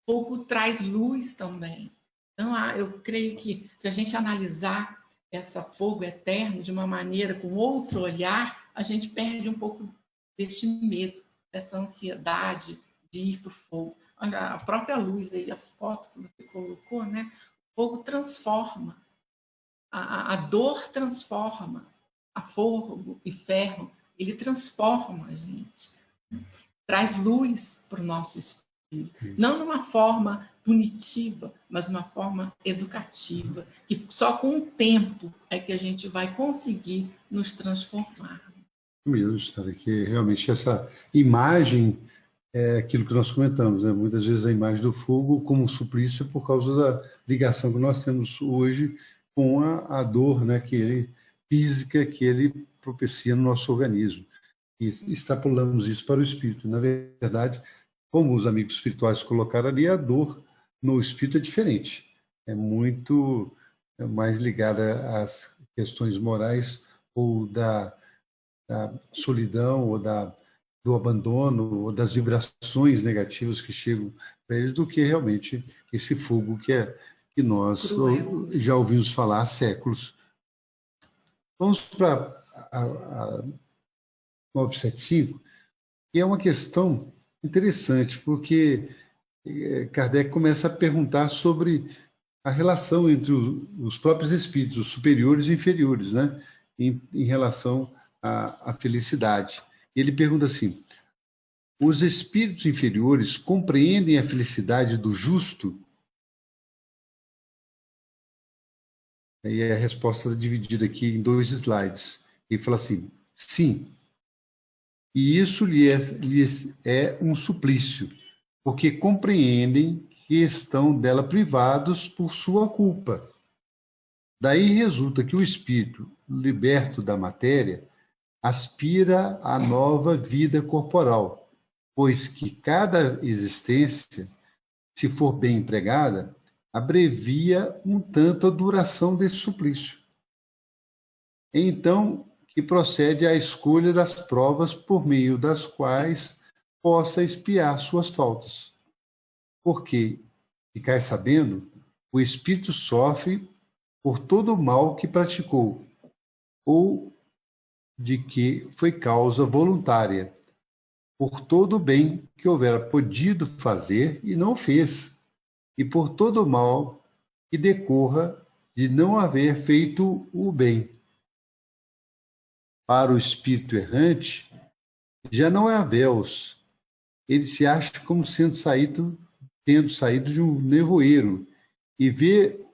O fogo traz luz também. Então, eu creio que se a gente analisar esse fogo eterno de uma maneira, com outro olhar, a gente perde um pouco deste medo, dessa ansiedade de ir para o fogo. A própria luz aí, a foto que você colocou, né? O fogo transforma. A dor transforma. A fogo e ferro, ele transforma a gente. Traz luz para o nosso espírito. Não numa forma punitiva, mas uma forma educativa, que só com o tempo é que a gente vai conseguir nos transformar. Mesmo, Sara, que realmente essa imagem é aquilo que nós comentamos, né? Muitas vezes a imagem do fogo como um suplício por causa da ligação que nós temos hoje com a dor, né, física que ele propicia no nosso organismo. E extrapolamos isso para o espírito. Na verdade, como os amigos espirituais colocaram ali, a dor no espírito é diferente. É muito mais ligada às questões morais ou da solidão ou do abandono ou das vibrações negativas que chegam para eles do que realmente esse fogo que nós já ouvimos falar há séculos. Vamos para a 975, que é uma questão interessante, porque Kardec começa a perguntar sobre a relação entre os próprios espíritos, os superiores e inferiores, né, em relação à felicidade. Ele pergunta assim: os espíritos inferiores compreendem a felicidade do justo? E a resposta é dividida aqui em 2 slides. Ele fala assim: sim. E isso lhes é um suplício, porque compreendem que estão dela privados por sua culpa. Daí resulta que o espírito, liberto da matéria, aspira à nova vida corporal, pois que cada existência, se for bem empregada, abrevia um tanto a duração desse suplício. Então, que procede à escolha das provas por meio das quais possa expiar suas faltas. Porque, ficai sabendo, o espírito sofre por todo o mal que praticou, ou de que foi causa voluntária, por todo o bem que houvera podido fazer e não fez, e por todo o mal que decorra de não haver feito o bem. Para o espírito errante, já não é a véus. Ele se acha como tendo saído de um nevoeiro e vê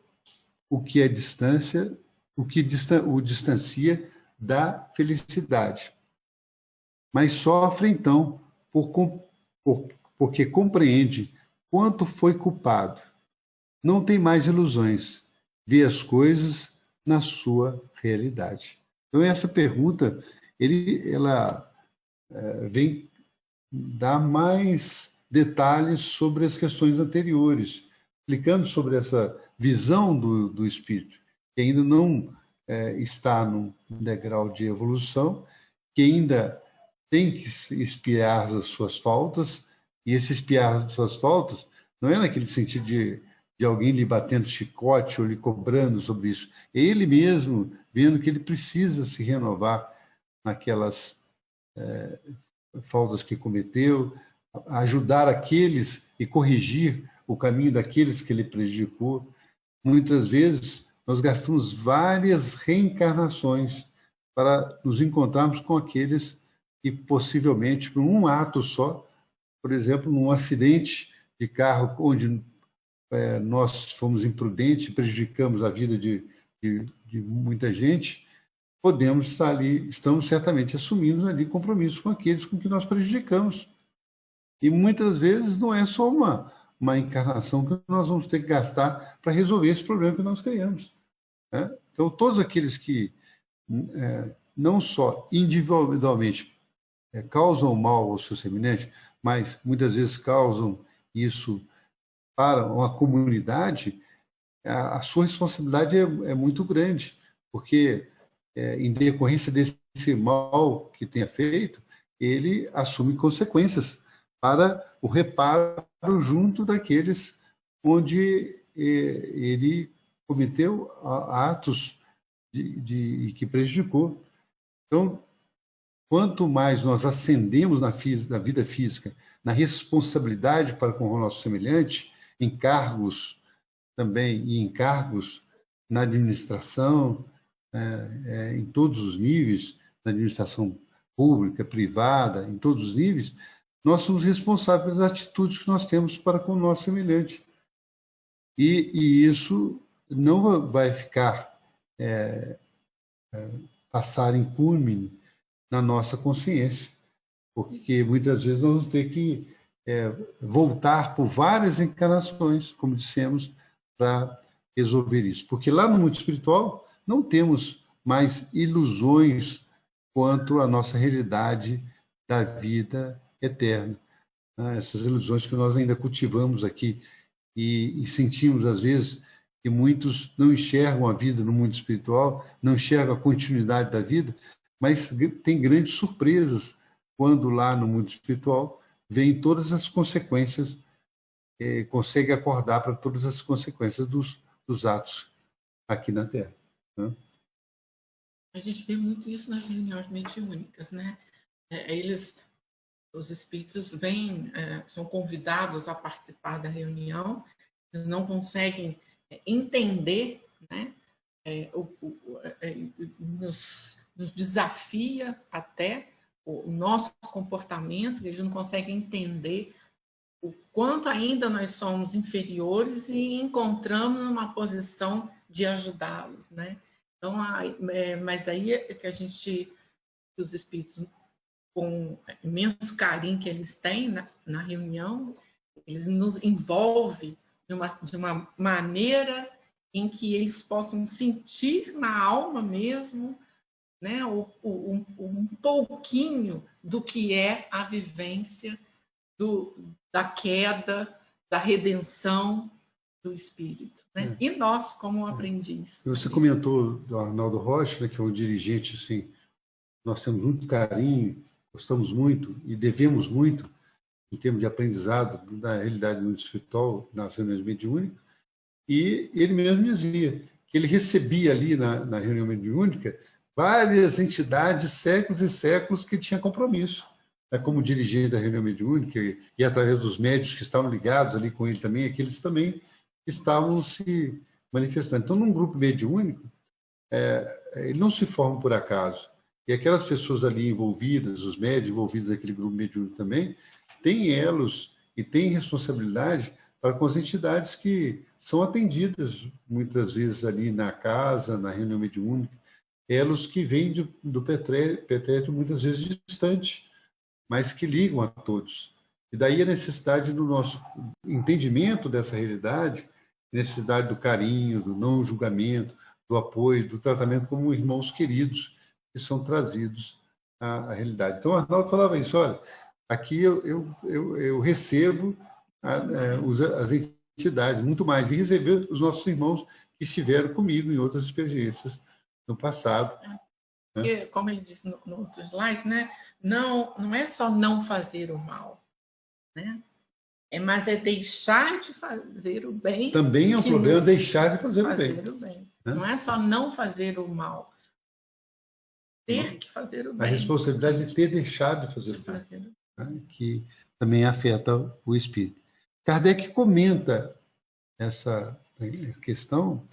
o que é distância, o distancia da felicidade. Mas sofre, então, porque compreende quanto foi culpado. Não tem mais ilusões, vê as coisas na sua realidade. Então, essa pergunta, ela vem dar mais detalhes sobre as questões anteriores, explicando sobre essa visão do espírito, que ainda não está num degrau de evolução, que ainda tem que expiar as suas faltas, e esse expiar as suas faltas não é naquele sentido de alguém lhe batendo chicote ou lhe cobrando sobre isso. É ele mesmo vendo que ele precisa se renovar naquelas faltas que cometeu, ajudar aqueles e corrigir o caminho daqueles que ele prejudicou. Muitas vezes, nós gastamos várias reencarnações para nos encontrarmos com aqueles que possivelmente, por um ato só, por exemplo, num acidente de carro onde nós fomos imprudentes, prejudicamos a vida de muita gente, podemos estar ali, estamos certamente assumindo ali compromissos com aqueles com que nós prejudicamos. E muitas vezes não é só uma uma encarnação que nós vamos ter que gastar para resolver esse problema que nós criamos, né? Então, todos aqueles que não só individualmente causam mal ao seu semelhante, mas muitas vezes causam isso para uma comunidade, a sua responsabilidade é muito grande, porque em decorrência desse mal que tenha feito, ele assume consequências para o reparo junto daqueles onde ele cometeu atos que prejudicou. Então, quanto mais nós ascendemos na vida física, na responsabilidade para com o nosso semelhante, em cargos também e em cargos na administração, em todos os níveis, na administração pública, privada, em todos os níveis, nós somos responsáveis pelas atitudes que nós temos para com o nosso semelhante. E isso não vai ficar passar impune na nossa consciência, porque muitas vezes nós vamos ter que voltar por várias encarnações, como dissemos, para resolver isso. Porque lá no mundo espiritual não temos mais ilusões quanto à nossa realidade da vida eterna, né? Essas ilusões que nós ainda cultivamos aqui e sentimos, às vezes, que muitos não enxergam a vida no mundo espiritual, não enxergam a continuidade da vida, mas tem grandes surpresas quando lá no mundo espiritual vem todas as consequências, consegue acordar para todas as consequências dos atos aqui na Terra, né? A gente vê muito isso nas reuniões mediúnicas, né? Os espíritos são convidados a participar da reunião, eles não conseguem entender, né? Nos desafia até o nosso comportamento, eles não conseguem entender o quanto ainda nós somos inferiores e encontramos uma posição de ajudá-los, né? Então, mas aí é que os espíritos, com imenso carinho que eles têm na reunião, eles nos envolvem de uma maneira em que eles possam sentir na alma mesmo, né, um pouquinho do que é a vivência da queda, da redenção do espírito, né? E nós, como aprendiz. Você comentou do Arnaldo Rocha, né, que é um dirigente, assim, nós temos muito carinho, gostamos muito e devemos muito em termos de aprendizado da realidade do mundo espiritual, nas reuniões mediúnicas, e ele mesmo dizia que ele recebia ali na reunião mediúnica várias entidades, séculos e séculos, que tinha compromisso, né, como dirigente da reunião mediúnica, e através dos médios que estavam ligados ali com ele também, aqueles também estavam se manifestando. Então, num grupo mediúnico, ele não se forma por acaso. E aquelas pessoas ali envolvidas, os médios envolvidos naquele grupo mediúnico também, têm elos e têm responsabilidade para com as entidades que são atendidas muitas vezes ali na casa, na reunião mediúnica, elos que vêm do pretérito muitas vezes distante, mas que ligam a todos. E daí a necessidade do nosso entendimento dessa realidade, necessidade do carinho, do não julgamento, do apoio, do tratamento como irmãos queridos que são trazidos à realidade. Então, Arnaldo falava isso, olha, aqui eu recebo as entidades, muito mais, e receber os nossos irmãos que estiveram comigo em outras experiências no passado. Porque, como ele disse no outro slide, né, não é só não fazer o mal, né? Mas é deixar de fazer o bem. Também é um problema deixar de fazer o bem. Né? Não é só não fazer o mal, ter que fazer o bem. A responsabilidade de ter deixado de fazer o bem, né? Que também afeta o espírito. Kardec comenta essa questão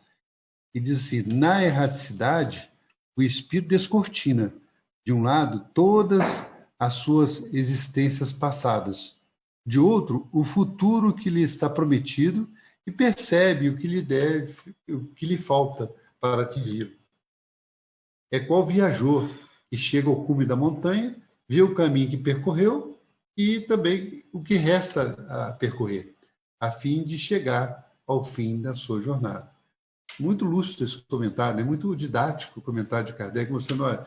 e diz assim: na erraticidade, o espírito descortina, de um lado, todas as suas existências passadas, de outro, o futuro que lhe está prometido, e percebe o que lhe deve, o que lhe falta para atingir. É qual viajor que chega ao cume da montanha, vê o caminho que percorreu e também o que resta a percorrer. a fim de chegar ao fim da sua jornada. Muito lúcido esse comentário, né? Muito didático o comentário de Kardec, mostrando, olha,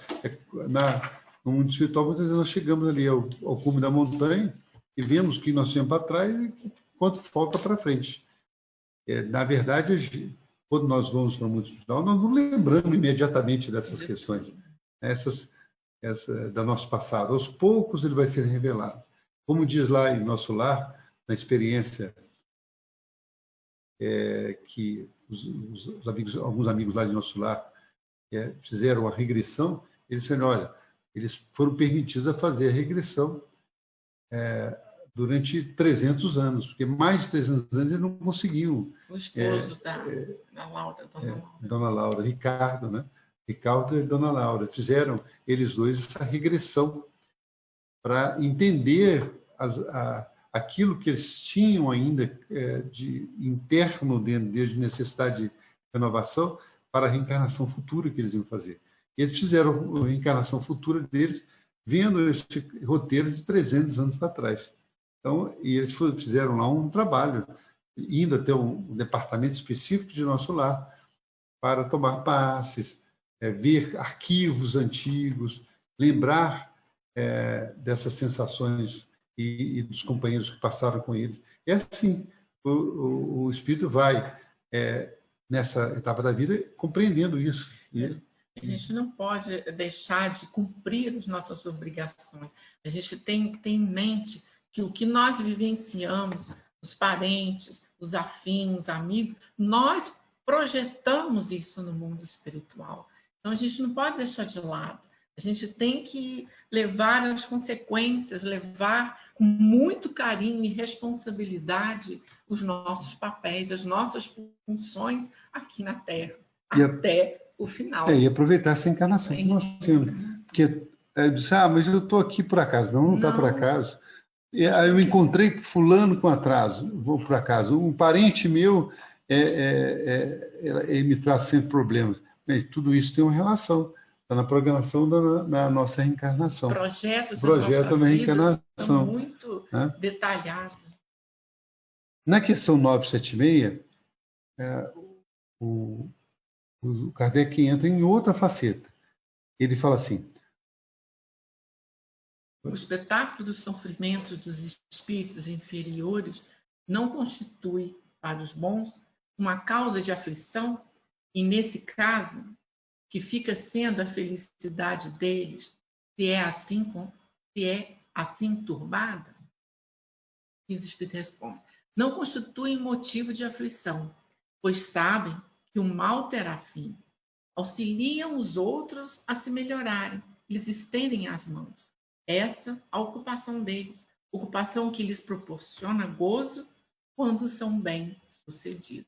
no mundo espiritual, muitas vezes nós chegamos ali ao cume da montanha e vemos que nós tínhamos para trás e quanto falta para frente. Na verdade, quando nós vamos para o mundo espiritual, nós não lembramos imediatamente dessas questões, do nosso passado. Aos poucos ele vai ser revelado. Como diz lá em Nosso Lar, na experiência que alguns amigos lá de Nosso Lar fizeram a regressão, eles disseram, olha, eles foram permitidos a fazer a regressão durante 300 anos, porque mais de 300 anos eles não conseguiam. O esposo da Laura, Dona Laura, Ricardo, né? Ricardo e Dona Laura fizeram, eles dois, essa regressão para entender aquilo que eles tinham ainda de interno dentro deles, de necessidade de renovação, para a reencarnação futura que eles iam fazer. E eles fizeram a reencarnação futura deles vendo esse roteiro de 300 anos para trás. Então, e eles fizeram lá um trabalho, indo até um departamento específico de Nosso Lar, para tomar passes, ver arquivos antigos, lembrar dessas sensações e dos companheiros que passaram com eles. E assim, o espírito vai, nessa etapa da vida, compreendendo isso. A gente não pode deixar de cumprir as nossas obrigações. A gente tem que ter em mente que o que nós vivenciamos, os parentes, os afins, os amigos, nós projetamos isso no mundo espiritual. Então, a gente não pode deixar de lado. A gente tem que levar as consequências, levar com muito carinho e responsabilidade os nossos papéis, as nossas funções aqui na Terra, até o final. E aproveitar essa encarnação que nós temos. Porque eu disse, mas eu estou aqui por acaso. Não está por acaso. E aí eu encontrei fulano com atraso, vou por acaso. Um parente meu, ele me traz sempre problemas. Bem, tudo isso tem uma relação. Está na programação da nossa reencarnação. Projetos da nossa reencarnação são muito detalhados. Na questão 976, o Kardec entra em outra faceta. Ele fala assim: o espetáculo dos sofrimentos dos espíritos inferiores não constitui, para os bons, uma causa de aflição, e, nesse caso, que fica sendo a felicidade deles, se é assim turbada? E os espíritos respondem: não constitui motivo de aflição, pois sabem que o mal terá fim. Auxiliam os outros a se melhorarem, lhes estendem as mãos. Essa a ocupação deles, ocupação que lhes proporciona gozo quando são bem-sucedidos.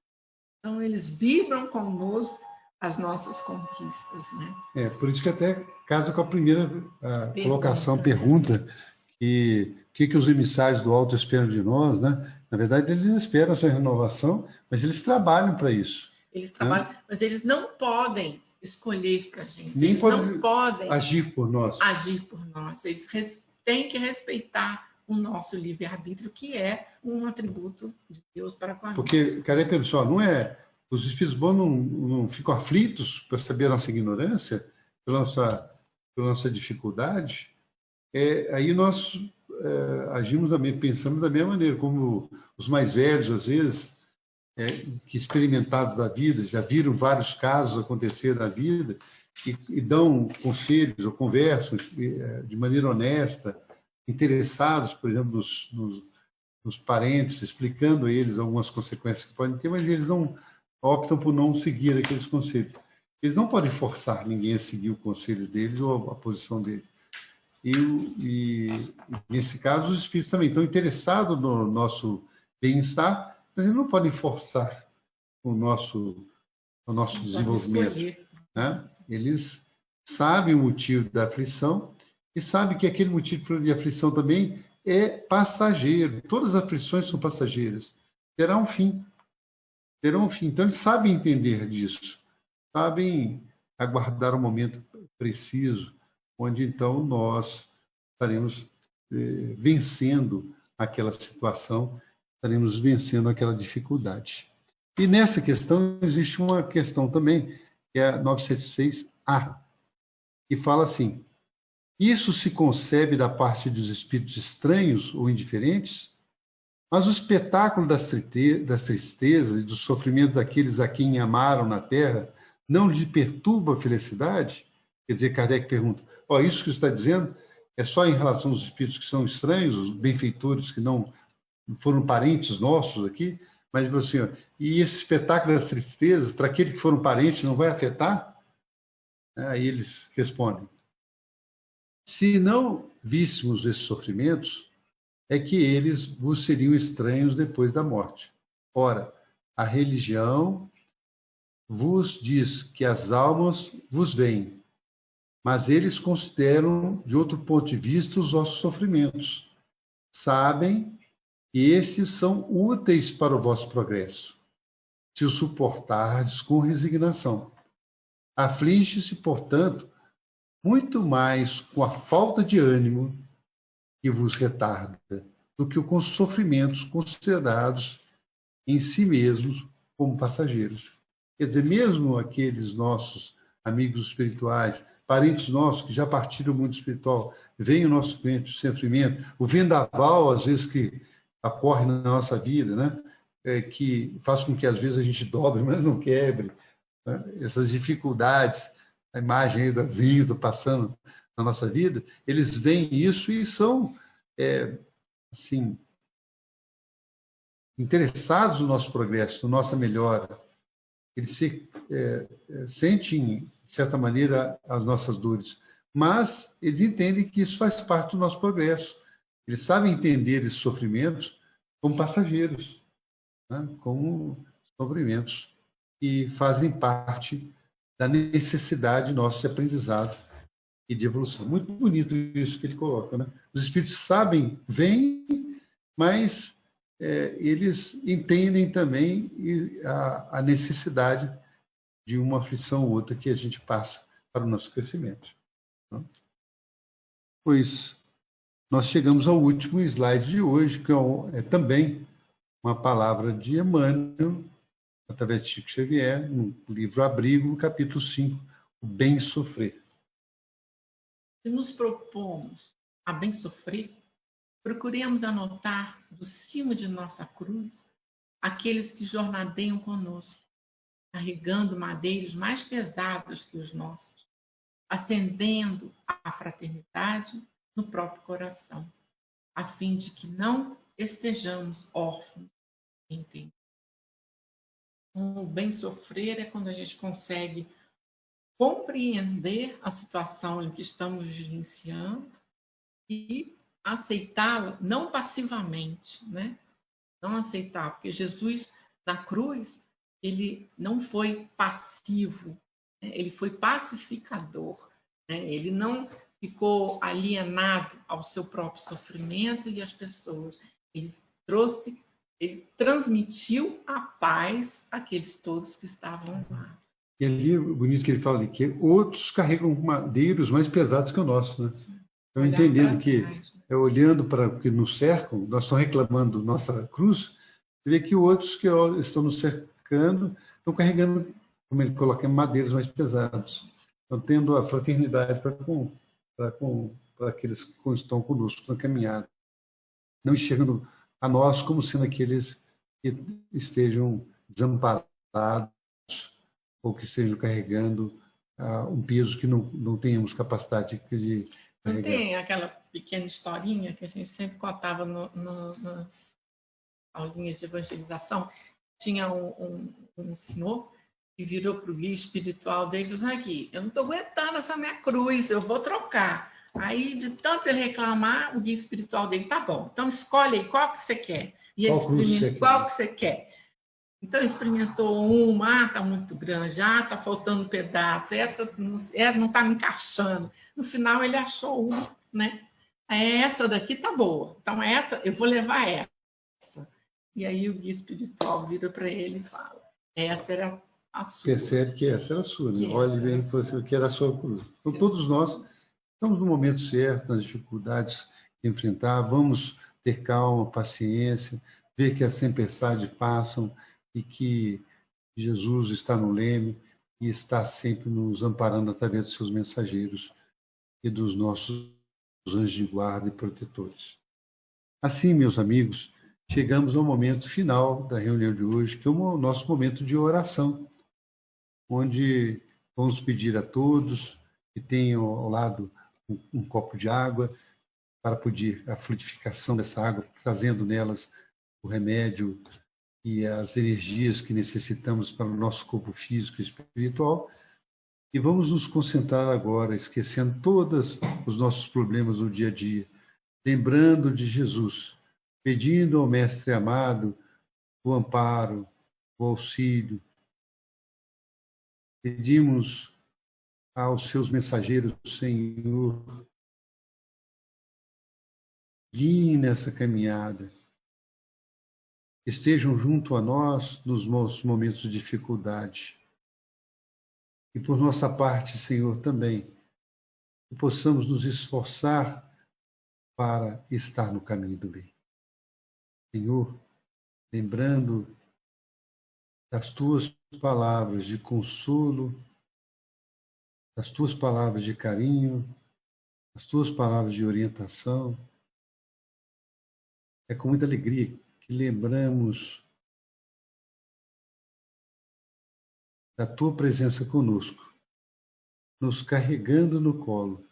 Então, eles vibram conosco as nossas conquistas, né? Por isso que até casa com a primeira colocação, pergunta, que o que os emissários do alto esperam de nós, né? Na verdade, eles esperam essa renovação, mas eles trabalham para isso. Eles trabalham, mas eles não podem escolher para a gente. Nem eles não podem agir por nós. Eles têm que respeitar o nosso livre-arbítrio, que é um atributo de Deus para com a gente. Porque, cadê, pessoal? Os espíritos bons não ficam aflitos para saber a nossa ignorância, pela nossa dificuldade. Aí nós agimos também, pensamos da mesma maneira, como os mais velhos, às vezes, que experimentados da vida, já viram vários casos acontecer na vida, e dão conselhos ou conversam de maneira honesta, interessados, por exemplo, nos parentes, explicando a eles algumas consequências que podem ter, mas eles optam por não seguir aqueles conselhos. Eles não podem forçar ninguém a seguir o conselho deles ou a posição deles. E nesse caso, os espíritos também estão interessados no nosso bem-estar, mas eles não podem forçar o nosso desenvolvimento. Né? Eles sabem o motivo da aflição e sabem que aquele motivo de aflição também é passageiro. Todas as aflições são passageiras. Terá um fim. Então, eles sabem entender disso. Sabem aguardar o momento preciso, onde, então, nós estaremos vencendo aquela situação estaremos vencendo aquela dificuldade. E nessa questão, existe uma questão também, que é a 976A, que fala assim: isso se concebe da parte dos espíritos estranhos ou indiferentes, mas o espetáculo das tristezas e do sofrimento daqueles a quem amaram na Terra não lhe perturba a felicidade? Quer dizer, Kardec pergunta, isso que você está dizendo é só em relação aos espíritos que são estranhos, os benfeitores que não foram parentes nossos aqui, mas assim, e esse espetáculo das tristezas, para aqueles que foram parentes, não vai afetar? Aí eles respondem, se não víssemos esses sofrimentos, é que eles vos seriam estranhos depois da morte. Ora, a religião vos diz que as almas vos veem, mas eles consideram, de outro ponto de vista, os vossos sofrimentos. Sabem que esses são úteis para o vosso progresso, se os suportardes com resignação. Aflige-se, portanto, muito mais com a falta de ânimo que vos retarda, do que com os sofrimentos considerados em si mesmos como passageiros. Quer dizer, mesmo aqueles nossos amigos espirituais, parentes nossos que já partiram do mundo espiritual, veem o nosso sofrimento, o vendaval, às vezes, que ocorre na nossa vida, né? Que faz com que, às vezes, a gente dobre, mas não quebre, né? Essas dificuldades, a imagem aí do vinho passando na nossa vida, eles veem isso e são, assim, interessados no nosso progresso, na nossa melhora. Eles sentem, de certa maneira, as nossas dores, mas eles entendem que isso faz parte do nosso progresso. Eles sabem entender esses sofrimentos como passageiros, né? Como sofrimentos que fazem parte da necessidade nossa de aprendizado e de evolução. Muito bonito isso que ele coloca, né? Os espíritos sabem, veem, mas eles entendem também a necessidade de uma aflição ou outra que a gente passa para o nosso crescimento. Então, pois nós chegamos ao último slide de hoje, que é também uma palavra de Emmanuel, através de Chico Xavier, no livro Abrigo, no capítulo 5, o bem sofrer. Se nos propomos a bem sofrer, procuremos anotar do cimo de nossa cruz aqueles que jornadeiam conosco, carregando madeiros mais pesados que os nossos, acendendo a fraternidade no próprio coração, a fim de que não estejamos órfãos de entender. O bem sofrer é quando a gente consegue compreender a situação em que estamos vivenciando e aceitá-la, não passivamente, né? Não aceitar, porque Jesus, na cruz, ele não foi passivo, né? Ele foi pacificador, né? Ele não ficou alienado ao seu próprio sofrimento e às pessoas. Ele transmitiu a paz àqueles todos que estavam lá. E ali, bonito que ele fala ali, que outros carregam madeiros mais pesados que o nosso, né? Então, entendendo que, olhando para o que nos cercam, nós estamos reclamando nossa cruz, vê que outros que estão nos cercando estão carregando, como ele coloca, madeiros mais pesados. Então, tendo a fraternidade para aqueles que estão conosco na caminhada. Não enxergando a nós como sendo aqueles que estejam desamparados ou que estejam carregando um peso que não tenhamos capacidade de não tem aquela pequena historinha que a gente sempre contava nas aulinhas de evangelização? Tinha um senhor que virou para o guia espiritual dele e disse: aqui, eu não estou aguentando essa minha cruz, eu vou trocar. Aí, de tanto ele reclamar, o guia espiritual dele: tá bom, então escolhe aí qual que você quer. E ele experimenta qual que você quer. Então, experimentou uma, está muito grande, está faltando um pedaço, essa não está me encaixando. No final, ele achou uma, né? Essa daqui está boa, então essa, eu vou levar essa. E aí o guia espiritual vira para ele e fala: essa era a sua. Percebe que essa era a sua, né? Olhe bem que era a sua cruz. Então, todos nós estamos no momento certo, nas dificuldades que enfrentar, vamos ter calma, paciência, ver que as tempestades passam e que Jesus está no leme e está sempre nos amparando através dos seus mensageiros e dos nossos anjos de guarda e protetores. Assim, meus amigos, chegamos ao momento final da reunião de hoje, que é o nosso momento de oração, onde vamos pedir a todos que tenham ao lado um copo de água para pedir a fluidificação dessa água, trazendo nelas o remédio e as energias que necessitamos para o nosso corpo físico e espiritual. E vamos nos concentrar agora, esquecendo todos os nossos problemas do dia a dia, lembrando de Jesus, pedindo ao Mestre amado o amparo, o auxílio. Pedimos aos seus mensageiros, Senhor, guiem nessa caminhada, estejam junto a nós nos nossos momentos de dificuldade. E por nossa parte, Senhor, também, que possamos nos esforçar para estar no caminho do bem. Senhor, lembrando das tuas palavras de consolo, das tuas palavras de carinho, das tuas palavras de orientação, é com muita alegria que lembramos da tua presença conosco, nos carregando no colo,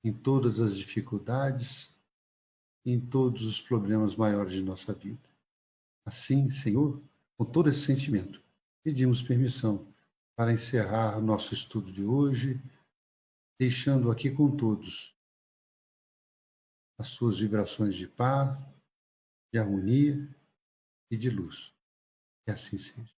em todas as dificuldades, em todos os problemas maiores de nossa vida. Assim, Senhor, com todo esse sentimento, pedimos permissão para encerrar nosso estudo de hoje, deixando aqui com todos as suas vibrações de paz, de harmonia e de luz. Que assim seja.